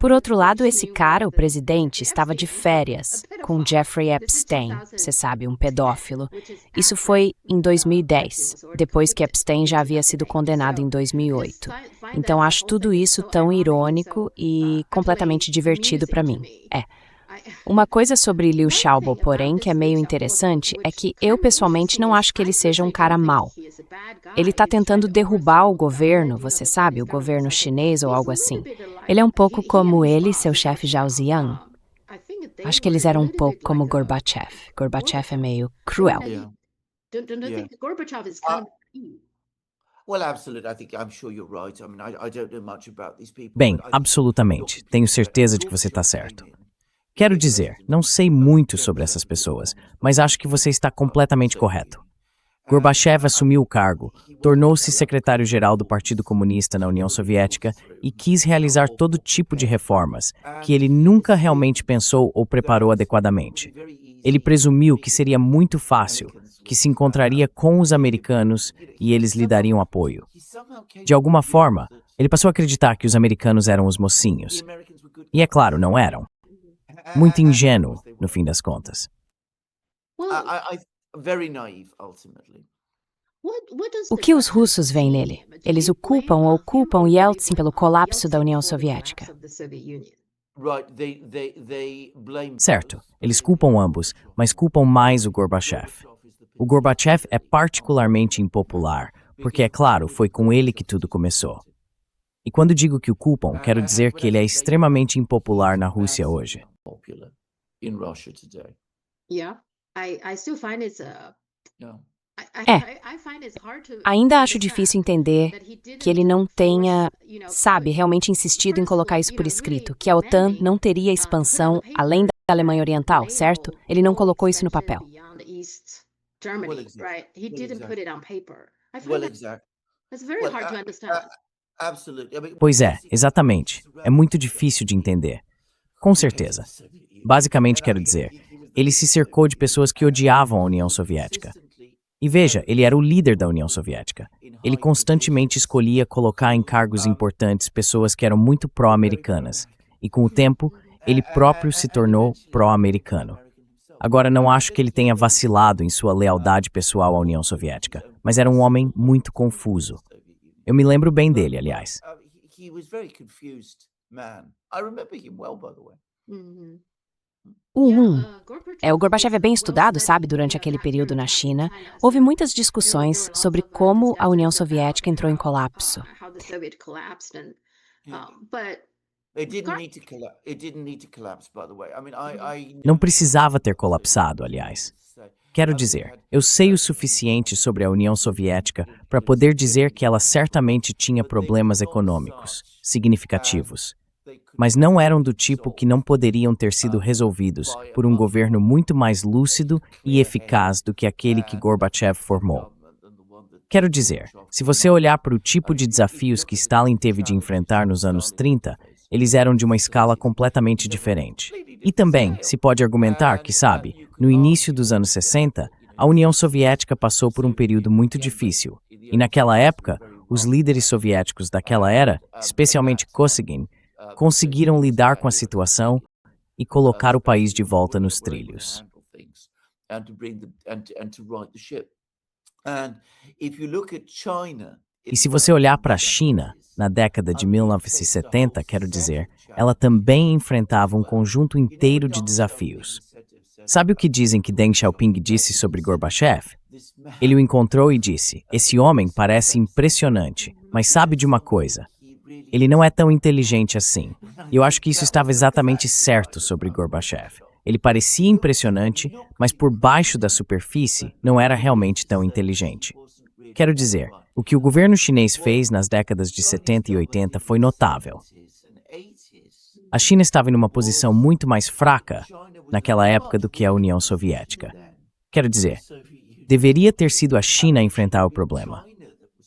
Por outro lado, esse cara, o presidente, estava de férias com Jeffrey Epstein, você sabe, um pedófilo. Isso foi em 2010, depois que Epstein já havia sido condenado em 2008. Então acho tudo isso tão irônico e completamente divertido para mim. Uma coisa sobre Liu Xiaobo, porém, que é meio interessante, é que eu pessoalmente não acho que ele seja um cara mau. Ele está tentando derrubar o governo, você sabe, o governo chinês ou algo assim. Ele é um pouco como ele e seu chefe Zhao Ziyang. Acho que eles eram um pouco como Gorbachev. Gorbachev é meio cruel. Bem, absolutamente. Tenho certeza de que você está certo. Quero dizer, não sei muito sobre essas pessoas, mas acho que você está completamente correto. Gorbachev assumiu o cargo, tornou-se secretário-geral do Partido Comunista na União Soviética e quis realizar todo tipo de reformas que ele nunca realmente pensou ou preparou adequadamente. Ele presumiu que seria muito fácil, que se encontraria com os americanos e eles lhe dariam apoio. De alguma forma, ele passou a acreditar que os americanos eram os mocinhos. E é claro, não eram. Muito ingênuo, no fim das contas. O que os russos veem nele? Eles o culpam ou culpam Yeltsin pelo colapso da União Soviética. Certo, eles culpam ambos, mas culpam mais o Gorbachev. O Gorbachev é particularmente impopular, porque, é claro, foi com ele que tudo começou. E quando digo que o culpam, quero dizer que ele é extremamente impopular na Rússia hoje. Ainda acho difícil entender que ele não tenha, sabe, realmente insistido em colocar isso por escrito, que a OTAN não teria expansão além da Alemanha Oriental, certo? Ele não colocou isso no papel. Pois é, exatamente. É muito difícil de entender. Com certeza. Basicamente, quero dizer, ele se cercou de pessoas que odiavam a União Soviética. E veja, ele era o líder da União Soviética. Ele constantemente escolhia colocar em cargos importantes pessoas que eram muito pró-americanas. E com o tempo, ele próprio se tornou pró-americano. Agora, não acho que ele tenha vacilado em sua lealdade pessoal à União Soviética, mas era um homem muito confuso. Eu me lembro bem dele, aliás. O Gorbachev é bem estudado, sabe, durante aquele período na China. Houve muitas discussões sobre como a União Soviética entrou em colapso. Não precisava ter colapsado, aliás. Quero dizer, eu sei o suficiente sobre a União Soviética para poder dizer que ela certamente tinha problemas econômicos significativos, mas não eram do tipo que não poderiam ter sido resolvidos por um governo muito mais lúcido e eficaz do que aquele que Gorbachev formou. Quero dizer, se você olhar para o tipo de desafios que Stalin teve de enfrentar nos anos 30, eles eram de uma escala completamente diferente. E também se pode argumentar que, sabe, no início dos anos 60, a União Soviética passou por um período muito difícil. E naquela época, os líderes soviéticos daquela era, especialmente Kosygin, conseguiram lidar com a situação e colocar o país de volta nos trilhos. E se você olhar para a China, na década de 1970, quero dizer, ela também enfrentava um conjunto inteiro de desafios. Sabe o que dizem que Deng Xiaoping disse sobre Gorbachev? Ele o encontrou e disse, esse homem parece impressionante, mas sabe de uma coisa? Ele não é tão inteligente assim. E eu acho que isso estava exatamente certo sobre Gorbachev. Ele parecia impressionante, mas por baixo da superfície não era realmente tão inteligente. Quero dizer, o que o governo chinês fez nas décadas de 70 e 80 foi notável. A China estava em uma posição muito mais fraca naquela época do que a União Soviética. Quero dizer, deveria ter sido a China a enfrentar o problema.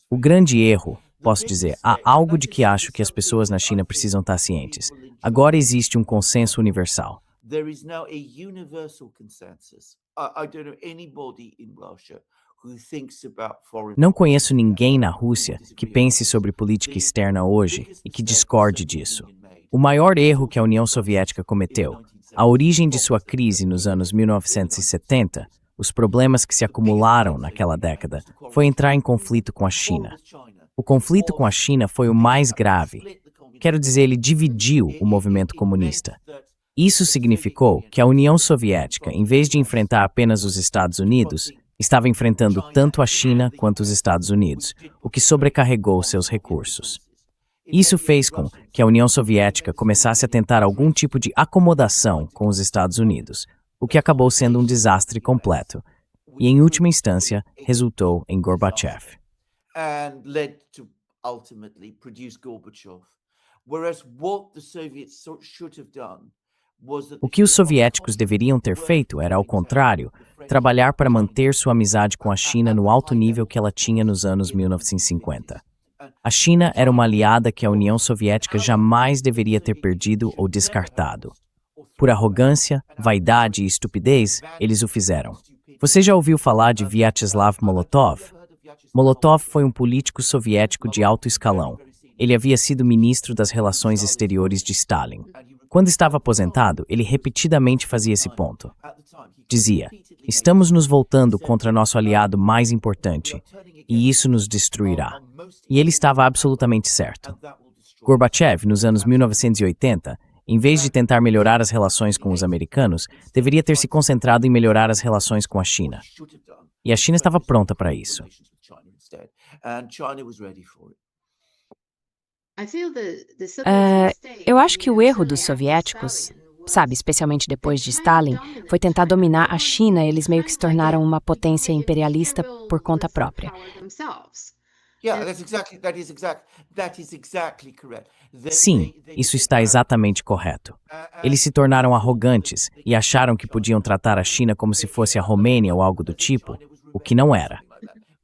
O grande erro, posso dizer, há algo de que acho que as pessoas na China precisam estar cientes. Agora existe um consenso universal. There is now a universal consensus. I don't know anybody in Russia who thinks about foreign. Não conheço ninguém na Rússia que pense sobre política externa hoje e que discorde disso. O maior erro que a União Soviética cometeu, a origem de sua crise nos anos 1970, os problemas que se acumularam naquela década, foi entrar em conflito com a China. O conflito com a China foi o mais grave. Quero dizer, ele dividiu o movimento comunista. Isso significou que a União Soviética, em vez de enfrentar apenas os Estados Unidos, estava enfrentando tanto a China quanto os Estados Unidos, o que sobrecarregou seus recursos. Isso fez com que a União Soviética começasse a tentar algum tipo de acomodação com os Estados Unidos, o que acabou sendo um desastre completo, e em última instância resultou em Gorbachev. And led to ultimately produce Gorbachev. Whereas what the Soviets should have done. O que os soviéticos deveriam ter feito era, ao contrário, trabalhar para manter sua amizade com a China no alto nível que ela tinha nos anos 1950. A China era uma aliada que a União Soviética jamais deveria ter perdido ou descartado. Por arrogância, vaidade e estupidez, eles o fizeram. Você já ouviu falar de Vyacheslav Molotov? Molotov foi um político soviético de alto escalão. Ele havia sido ministro das Relações Exteriores de Stalin. Quando estava aposentado, ele repetidamente fazia esse ponto. Dizia, estamos nos voltando contra nosso aliado mais importante, e isso nos destruirá. E ele estava absolutamente certo. Gorbachev, nos anos 1980, em vez de tentar melhorar as relações com os americanos, deveria ter se concentrado em melhorar as relações com a China. E a China estava pronta para isso. Eu acho que o erro dos soviéticos, sabe, especialmente depois de Stalin, foi tentar dominar a China. Eles meio que se tornaram uma potência imperialista por conta própria. Sim, isso está exatamente correto. Eles se tornaram arrogantes e acharam que podiam tratar a China como se fosse a Romênia ou algo do tipo, o que não era.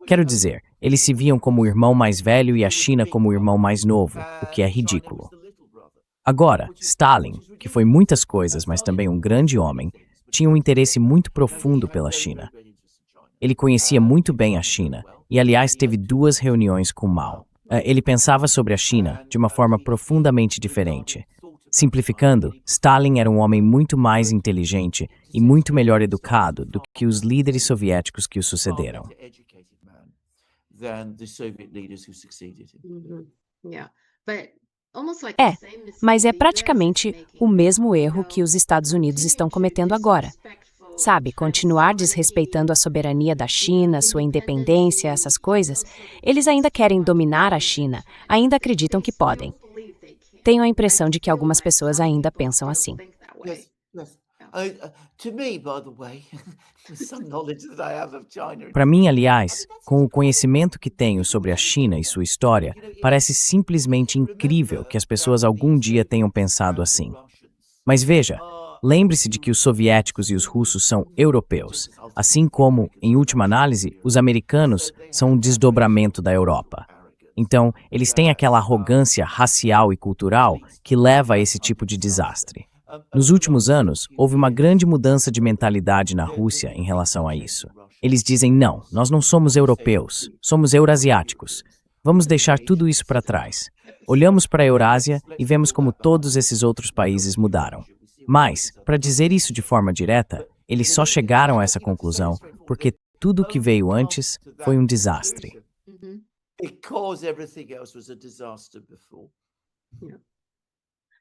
Quero dizer, eles se viam como o irmão mais velho e a China como o irmão mais novo, o que é ridículo. Agora, Stalin, que foi muitas coisas, mas também um grande homem, tinha um interesse muito profundo pela China. Ele conhecia muito bem a China e, aliás, teve 2 reuniões com Mao. Ele pensava sobre a China de uma forma profundamente diferente. Simplificando, Stalin era um homem muito mais inteligente e muito melhor educado do que os líderes soviéticos que o sucederam. Mas é praticamente o mesmo erro que os Estados Unidos estão cometendo agora. Sabe, continuar desrespeitando a soberania da China, sua independência, essas coisas. Eles ainda querem dominar a China, ainda acreditam que podem. Tenho a impressão de que algumas pessoas ainda pensam assim. Yes, yes. To me, by the way, with some knowledge that I have of China. Para mim, aliás, com o conhecimento que tenho sobre a China e sua história, parece simplesmente incrível que as pessoas algum dia tenham pensado assim. Mas veja, lembre-se de que os soviéticos e os russos são europeus, assim como, em última análise, os americanos são um desdobramento da Europa. Então, eles têm aquela arrogância racial e cultural que leva a esse tipo de desastre. Nos últimos anos, houve uma grande mudança de mentalidade na Rússia em relação a isso. Eles dizem, não, nós não somos europeus, somos eurasiáticos. Vamos deixar tudo isso para trás. Olhamos para a Eurásia e vemos como todos esses outros países mudaram. Mas, para dizer isso de forma direta, eles só chegaram a essa conclusão porque tudo o que veio antes foi um desastre. Because everything else was a disaster before.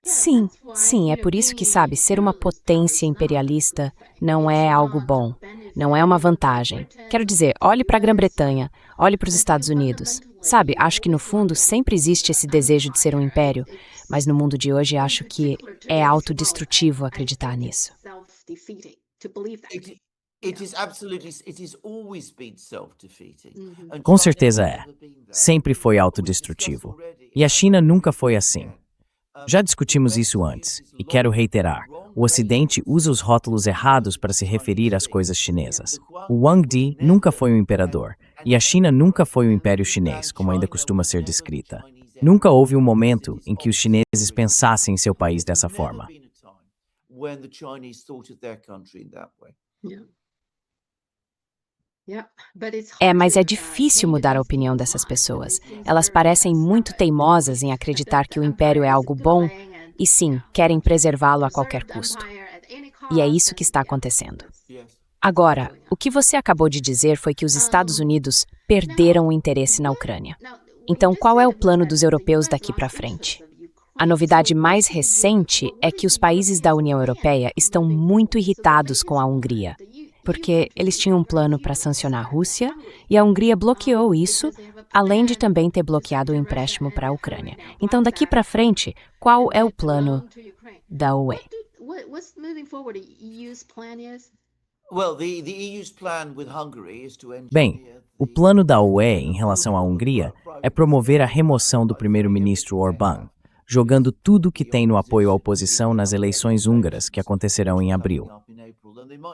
Sim, é por isso que, sabe, ser uma potência imperialista não é algo bom, não é uma vantagem. Quero dizer, olhe para a Grã-Bretanha, olhe para os Estados Unidos. Sabe, acho que no fundo sempre existe esse desejo de ser um império, mas no mundo de hoje acho que é autodestrutivo acreditar nisso. It is always been self-defeating. Com certeza é. Sempre foi autodestrutivo. E a China nunca foi assim. Já discutimos isso antes, e quero reiterar. O Ocidente usa os rótulos errados para se referir às coisas chinesas. O Wang Di nunca foi um imperador, e a China nunca foi um império chinês, como ainda costuma ser descrita. Nunca houve um momento em que os chineses pensassem em seu país dessa forma. Mas é difícil mudar a opinião dessas pessoas. Elas parecem muito teimosas em acreditar que o império é algo bom e, sim, querem preservá-lo a qualquer custo. E é isso que está acontecendo. Agora, o que você acabou de dizer foi que os Estados Unidos perderam o interesse na Ucrânia. Então, qual é o plano dos europeus daqui para frente? A novidade mais recente é que os países da União Europeia estão muito irritados com a Hungria, porque eles tinham um plano para sancionar a Rússia e a Hungria bloqueou isso, além de também ter bloqueado o empréstimo para a Ucrânia. Então, daqui para frente, qual é o plano da UE? Bem, o plano da UE em relação à Hungria é promover a remoção do primeiro-ministro Orbán, jogando tudo o que tem no apoio à oposição nas eleições húngaras que acontecerão em abril.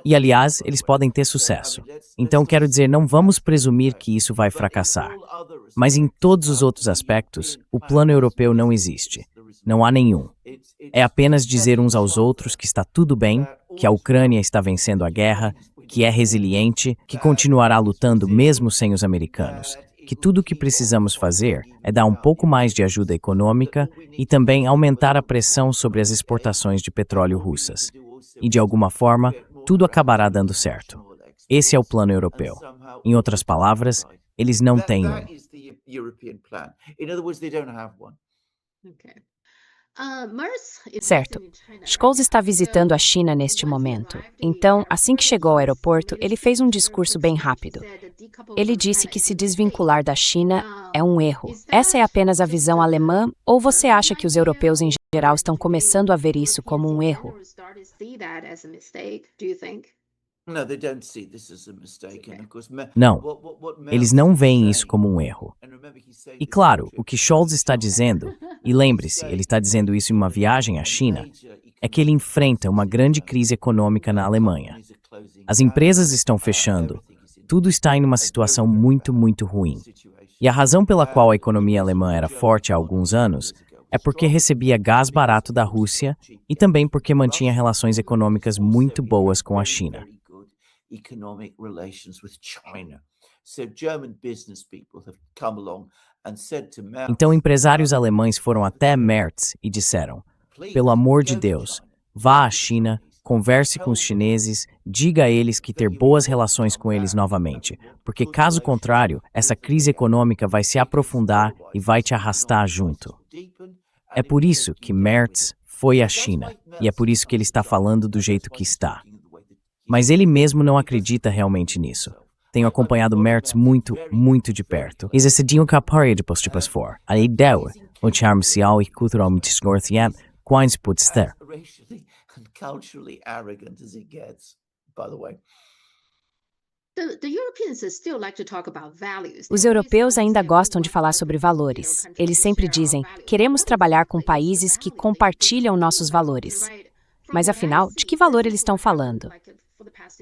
E, aliás, eles podem ter sucesso. Então, quero dizer, não vamos presumir que isso vai fracassar. Mas em todos os outros aspectos, o plano europeu não existe. Não há nenhum. É apenas dizer uns aos outros que está tudo bem, que a Ucrânia está vencendo a guerra, que é resiliente, que continuará lutando mesmo sem os americanos, que tudo o que precisamos fazer é dar um pouco mais de ajuda econômica e também aumentar a pressão sobre as exportações de petróleo russas. E, de alguma forma, tudo acabará dando certo. Esse é o plano europeu. Em outras palavras, eles não têm um. Certo. Scholz está visitando a China neste momento. Então, assim que chegou ao aeroporto, ele fez um discurso bem rápido. Ele disse que se desvincular da China é um erro. Essa é apenas a visão alemã, ou você acha que os europeus em geral estão começando a ver isso como um erro? Não, eles não veem isso como um erro. E claro, o que Scholz está dizendo, e lembre-se, ele está dizendo isso em uma viagem à China, é que ele enfrenta uma grande crise econômica na Alemanha. As empresas estão fechando, tudo está em uma situação muito, muito ruim. E a razão pela qual a economia alemã era forte há alguns anos é porque recebia gás barato da Rússia e também porque mantinha relações econômicas muito boas com a China. Então, empresários alemães foram até Merz e disseram: pelo amor de Deus, vá à China, converse com os chineses, diga a eles que ter boas relações com eles novamente, porque caso contrário, essa crise econômica vai se aprofundar e vai te arrastar junto. É por isso que Merz foi à China, e é por isso que ele está falando do jeito que está. Mas ele mesmo não acredita realmente nisso. Tenho acompanhado Merz muito, muito de perto. o charme social e culturalmente esgorciado, quais pode ser. Racially and culturally arrogant as it gets, by the way. Os europeus ainda gostam de falar sobre valores. Eles sempre dizem: queremos trabalhar com países que compartilham nossos valores. Mas afinal, de que valor eles estão falando?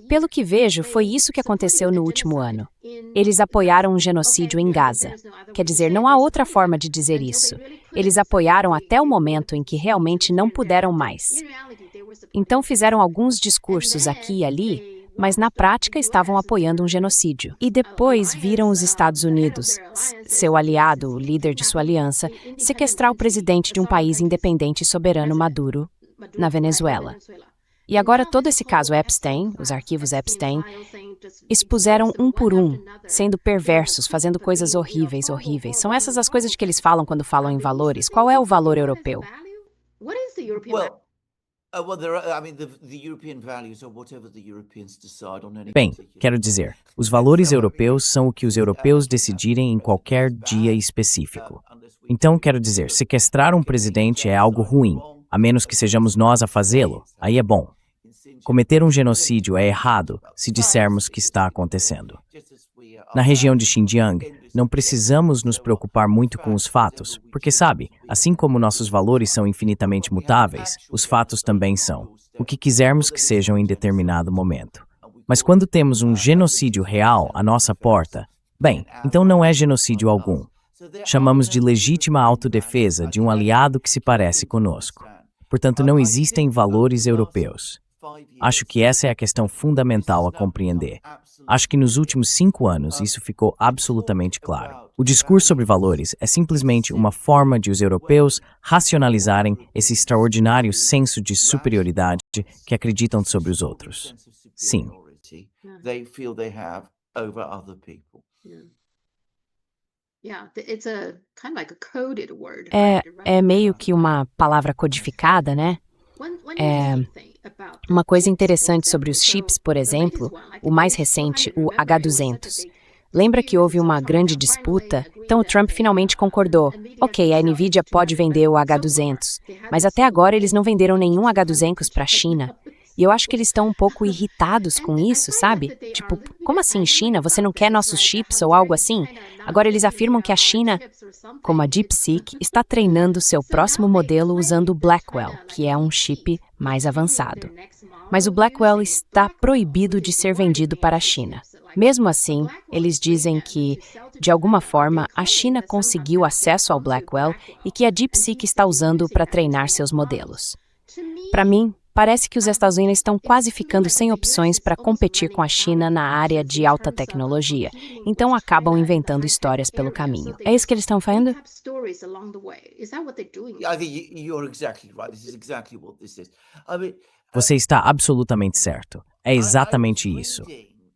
Pelo que vejo, foi isso que aconteceu no último ano. Eles apoiaram um genocídio em Gaza. Quer dizer, não há outra forma de dizer isso. Eles apoiaram até o momento em que realmente não puderam mais. Então fizeram alguns discursos aqui e ali, mas na prática estavam apoiando um genocídio. E depois viram os Estados Unidos, seu aliado, o líder de sua aliança, sequestrar o presidente de um país independente e soberano, Maduro, na Venezuela. E agora todo esse caso Epstein, os arquivos Epstein, expuseram um por um, sendo perversos, fazendo coisas horríveis. São essas as coisas de que eles falam quando falam em valores. Qual é o valor europeu? Bem, quero dizer, os valores europeus são o que os europeus decidirem em qualquer dia específico. Então, quero dizer, sequestrar um presidente é algo ruim, a menos que sejamos nós a fazê-lo, aí é bom. Cometer um genocídio é errado se dissermos que está acontecendo. Na região de Xinjiang, não precisamos nos preocupar muito com os fatos, porque sabe, assim como nossos valores são infinitamente mutáveis, os fatos também são, o que quisermos que sejam em determinado momento. Mas quando temos um genocídio real à nossa porta, bem, então não é genocídio algum. Chamamos de legítima autodefesa de um aliado que se parece conosco. Portanto, não existem valores europeus. Acho que essa é a questão fundamental a compreender. Acho que nos últimos 5 anos isso ficou absolutamente claro. O discurso sobre valores é simplesmente uma forma de os europeus racionalizarem esse extraordinário senso de superioridade que acreditam sobre os outros. Sim. É meio que uma palavra codificada, né? Uma coisa interessante sobre os chips, por exemplo, o mais recente, o H200. Lembra que houve uma grande disputa? Então o Trump finalmente concordou. Ok, a NVIDIA pode vender o H200, mas até agora eles não venderam nenhum H200 para a China. E eu acho que eles estão um pouco irritados com isso, sabe? Tipo, como assim, China? Você não quer nossos chips ou algo assim? Agora eles afirmam que a China, como a DeepSeek, está treinando seu próximo modelo usando o Blackwell, que é um chip mais avançado. Mas o Blackwell está proibido de ser vendido para a China. Mesmo assim, eles dizem que, de alguma forma, a China conseguiu acesso ao Blackwell e que a DeepSeek está usando para treinar seus modelos. Para mim, parece que os Estados Unidos estão quase ficando sem opções para competir com a China na área de alta tecnologia, então acabam inventando histórias pelo caminho. É isso que eles estão fazendo? Você está absolutamente certo. É exatamente isso.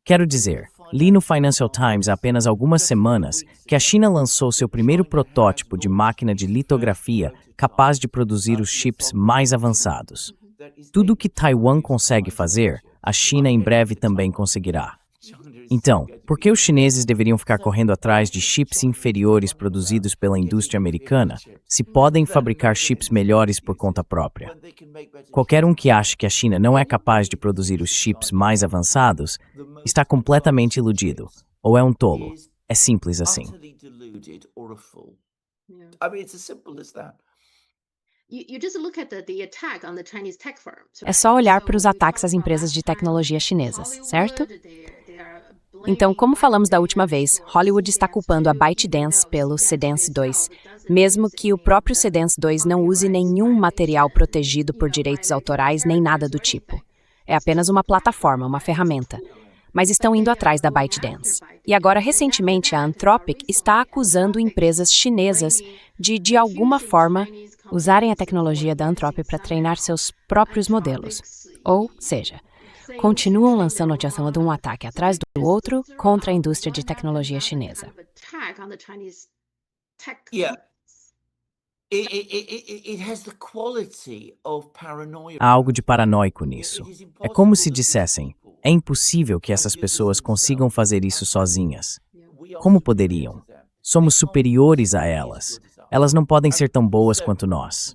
Quero dizer, li no Financial Times há apenas algumas semanas que a China lançou seu primeiro protótipo de máquina de litografia capaz de produzir os chips mais avançados. Tudo o que Taiwan consegue fazer, a China em breve também conseguirá. Então, por que os chineses deveriam ficar correndo atrás de chips inferiores produzidos pela indústria americana, se podem fabricar chips melhores por conta própria? Qualquer um que ache que a China não é capaz de produzir os chips mais avançados, está completamente iludido, ou é um tolo. É simples assim. É só olhar para os ataques às empresas de tecnologia chinesas, certo? Então, como falamos da última vez, Hollywood está culpando a ByteDance pelo Cedance 2, mesmo que o próprio Cedance 2 não use nenhum material protegido por direitos autorais nem nada do tipo. É apenas uma plataforma, uma ferramenta. Mas estão indo atrás da ByteDance. E agora, recentemente, a Anthropic está acusando empresas chinesas de alguma forma, usarem a tecnologia da Anthropic para treinar seus próprios modelos. Ou seja, continuam lançando notificação de um ataque atrás do outro contra a indústria de tecnologia chinesa. Há algo de paranoico nisso. É como se dissessem, é impossível que essas pessoas consigam fazer isso sozinhas. Como poderiam? Somos superiores a elas. Elas não podem ser tão boas quanto nós.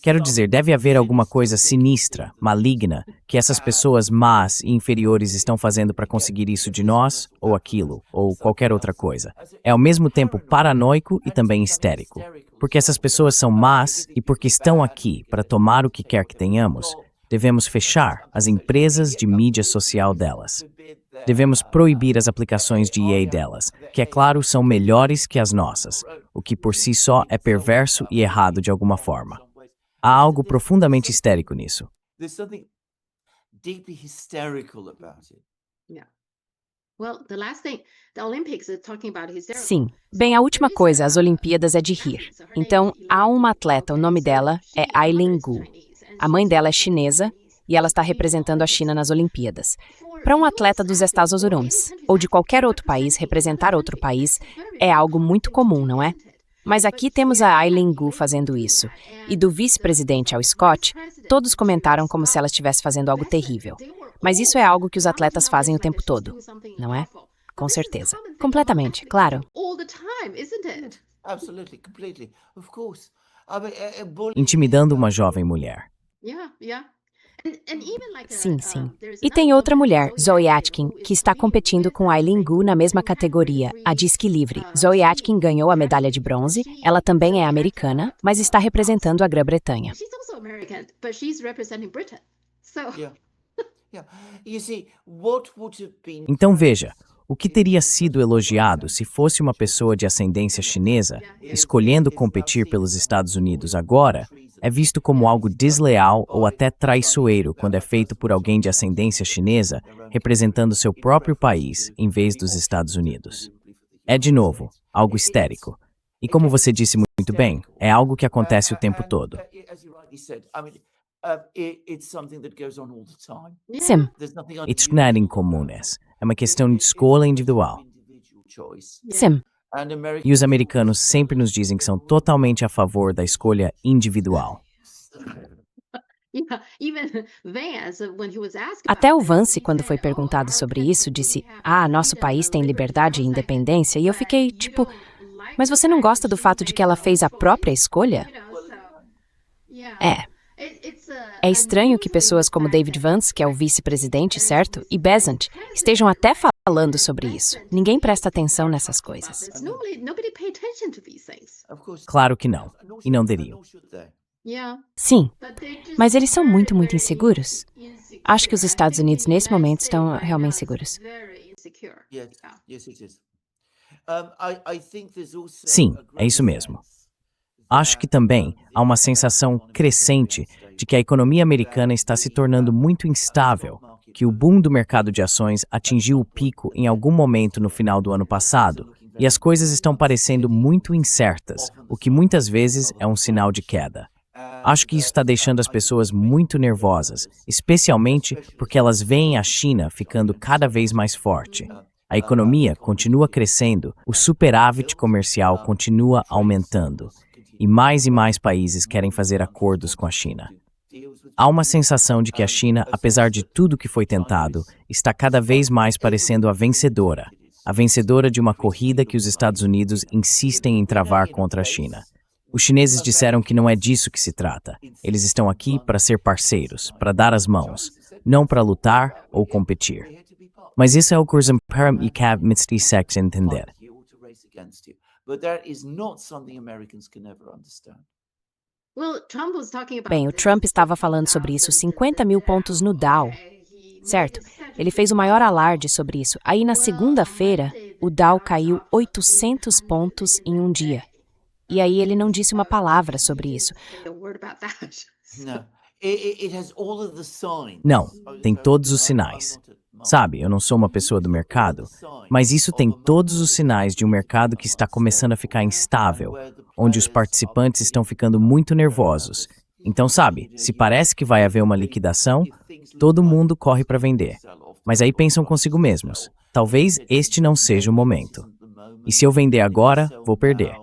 Quero dizer, deve haver alguma coisa sinistra, maligna, que essas pessoas más e inferiores estão fazendo para conseguir isso de nós, ou aquilo, ou qualquer outra coisa. É ao mesmo tempo paranoico e também histérico. Porque essas pessoas são más e porque estão aqui para tomar o que quer que tenhamos, devemos fechar as empresas de mídia social delas. Devemos proibir as aplicações de EA delas, que, é claro, são melhores que as nossas, o que por si só é perverso e errado de alguma forma. Há algo profundamente histérico nisso. There's something deeply hysterical about it. Sim. Bem, a última coisa, as Olimpíadas, é de rir. Então, há uma atleta, o nome dela é Aileen Gu. A mãe dela é chinesa e ela está representando a China nas Olimpíadas. Para um atleta dos Estados Unidos ou de qualquer outro país, representar outro país é algo muito comum, não é? Mas aqui temos a Aileen Gu fazendo isso. E do vice-presidente ao Scott, todos comentaram como se ela estivesse fazendo algo terrível. Mas isso é algo que os atletas fazem o tempo todo, não é? Com certeza. Completamente, claro. Absolutely, completely, of course. I mean, bullying- Intimidando uma jovem mulher. Sim, sim. E tem outra mulher, Zoe Atkin, que está competindo com Aileen Gu na mesma categoria, a disque livre. Zoe Atkin ganhou a medalha de bronze, ela também é americana, mas está representando a Grã-Bretanha. Yeah. Yeah. You see, what would have been Então veja, o que teria sido elogiado se fosse uma pessoa de ascendência chinesa escolhendo competir pelos Estados Unidos agora é visto como algo desleal ou até traiçoeiro quando é feito por alguém de ascendência chinesa representando seu próprio país em vez dos Estados Unidos. É, de novo, algo histérico. E como você disse muito bem, é algo que acontece o tempo todo. as you rightly said, I mean, it's something that goes on all the time. Sim. There's nothing It's not incomunes. É uma questão de escolha individual. individual choice. Sim. And America E os americanos sempre nos dizem que são totalmente a favor da escolha individual. Até o Vance, quando foi perguntado sobre isso, disse: nosso país tem liberdade e independência. E eu fiquei, tipo, mas você não gosta do fato de que ela fez a própria escolha? É estranho que pessoas como David Vance, que é o vice-presidente, certo, e Bessent, estejam até falando sobre isso. Ninguém presta atenção nessas coisas. of course Claro que não. E não deveriam. nor should they. Sim, mas eles são muito, muito inseguros. Acho que os Estados Unidos, nesse momento, estão realmente seguros. Yes, yes it is. I think there's also Sim, a é great isso mesmo. sense Acho que também há uma sensação crescente de que a economia americana está se tornando muito instável, que o boom do mercado de ações atingiu o pico em algum momento no final do ano passado, e as coisas estão parecendo muito incertas, o que muitas vezes é um sinal de queda. Acho que isso está deixando as pessoas muito nervosas, especialmente porque elas veem a China ficando cada vez mais forte. A economia continua crescendo, o superávit comercial continua aumentando, e mais países querem fazer acordos com a China. Há uma sensação de que a China, apesar de tudo que foi tentado, está cada vez mais parecendo a vencedora de uma corrida que os Estados Unidos insistem em travar contra a China. Os chineses disseram que não é disso que se trata. Eles estão aqui para ser parceiros, para dar as mãos, não para lutar ou competir. Mas isso é o que os Imperium e Cav Mitstisex entender. you to race against you. But that is not something Americans can ever understand. Bem, o Trump estava falando sobre isso, 50 mil pontos no Dow, certo? Ele fez o maior alarde sobre isso. Aí, na segunda-feira, o Dow caiu 800 pontos em um dia. E aí ele não disse uma palavra sobre isso. No. It has all of the signs. Não, tem todos os sinais. Sabe, eu não sou uma pessoa do mercado, mas isso tem todos os sinais de um mercado que está começando a ficar instável, onde os participantes estão ficando muito nervosos. Então, sabe, se parece que vai haver uma liquidação, todo mundo corre para vender. Mas aí pensam consigo mesmos, talvez este não seja o momento. E se eu vender agora, vou perder.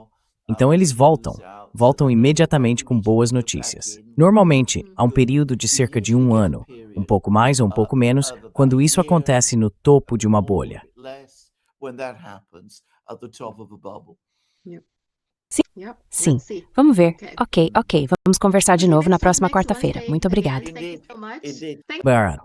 Então eles voltam imediatamente com boas notícias. Normalmente, há um período de cerca de 1 ano, um pouco mais ou um pouco menos, quando isso acontece no topo de uma bolha. Less when that happens at the top of a bubble. Sim. Vamos ver. Ok. Vamos conversar de novo na próxima quarta-feira. Muito obrigada. Indeed. Bharat.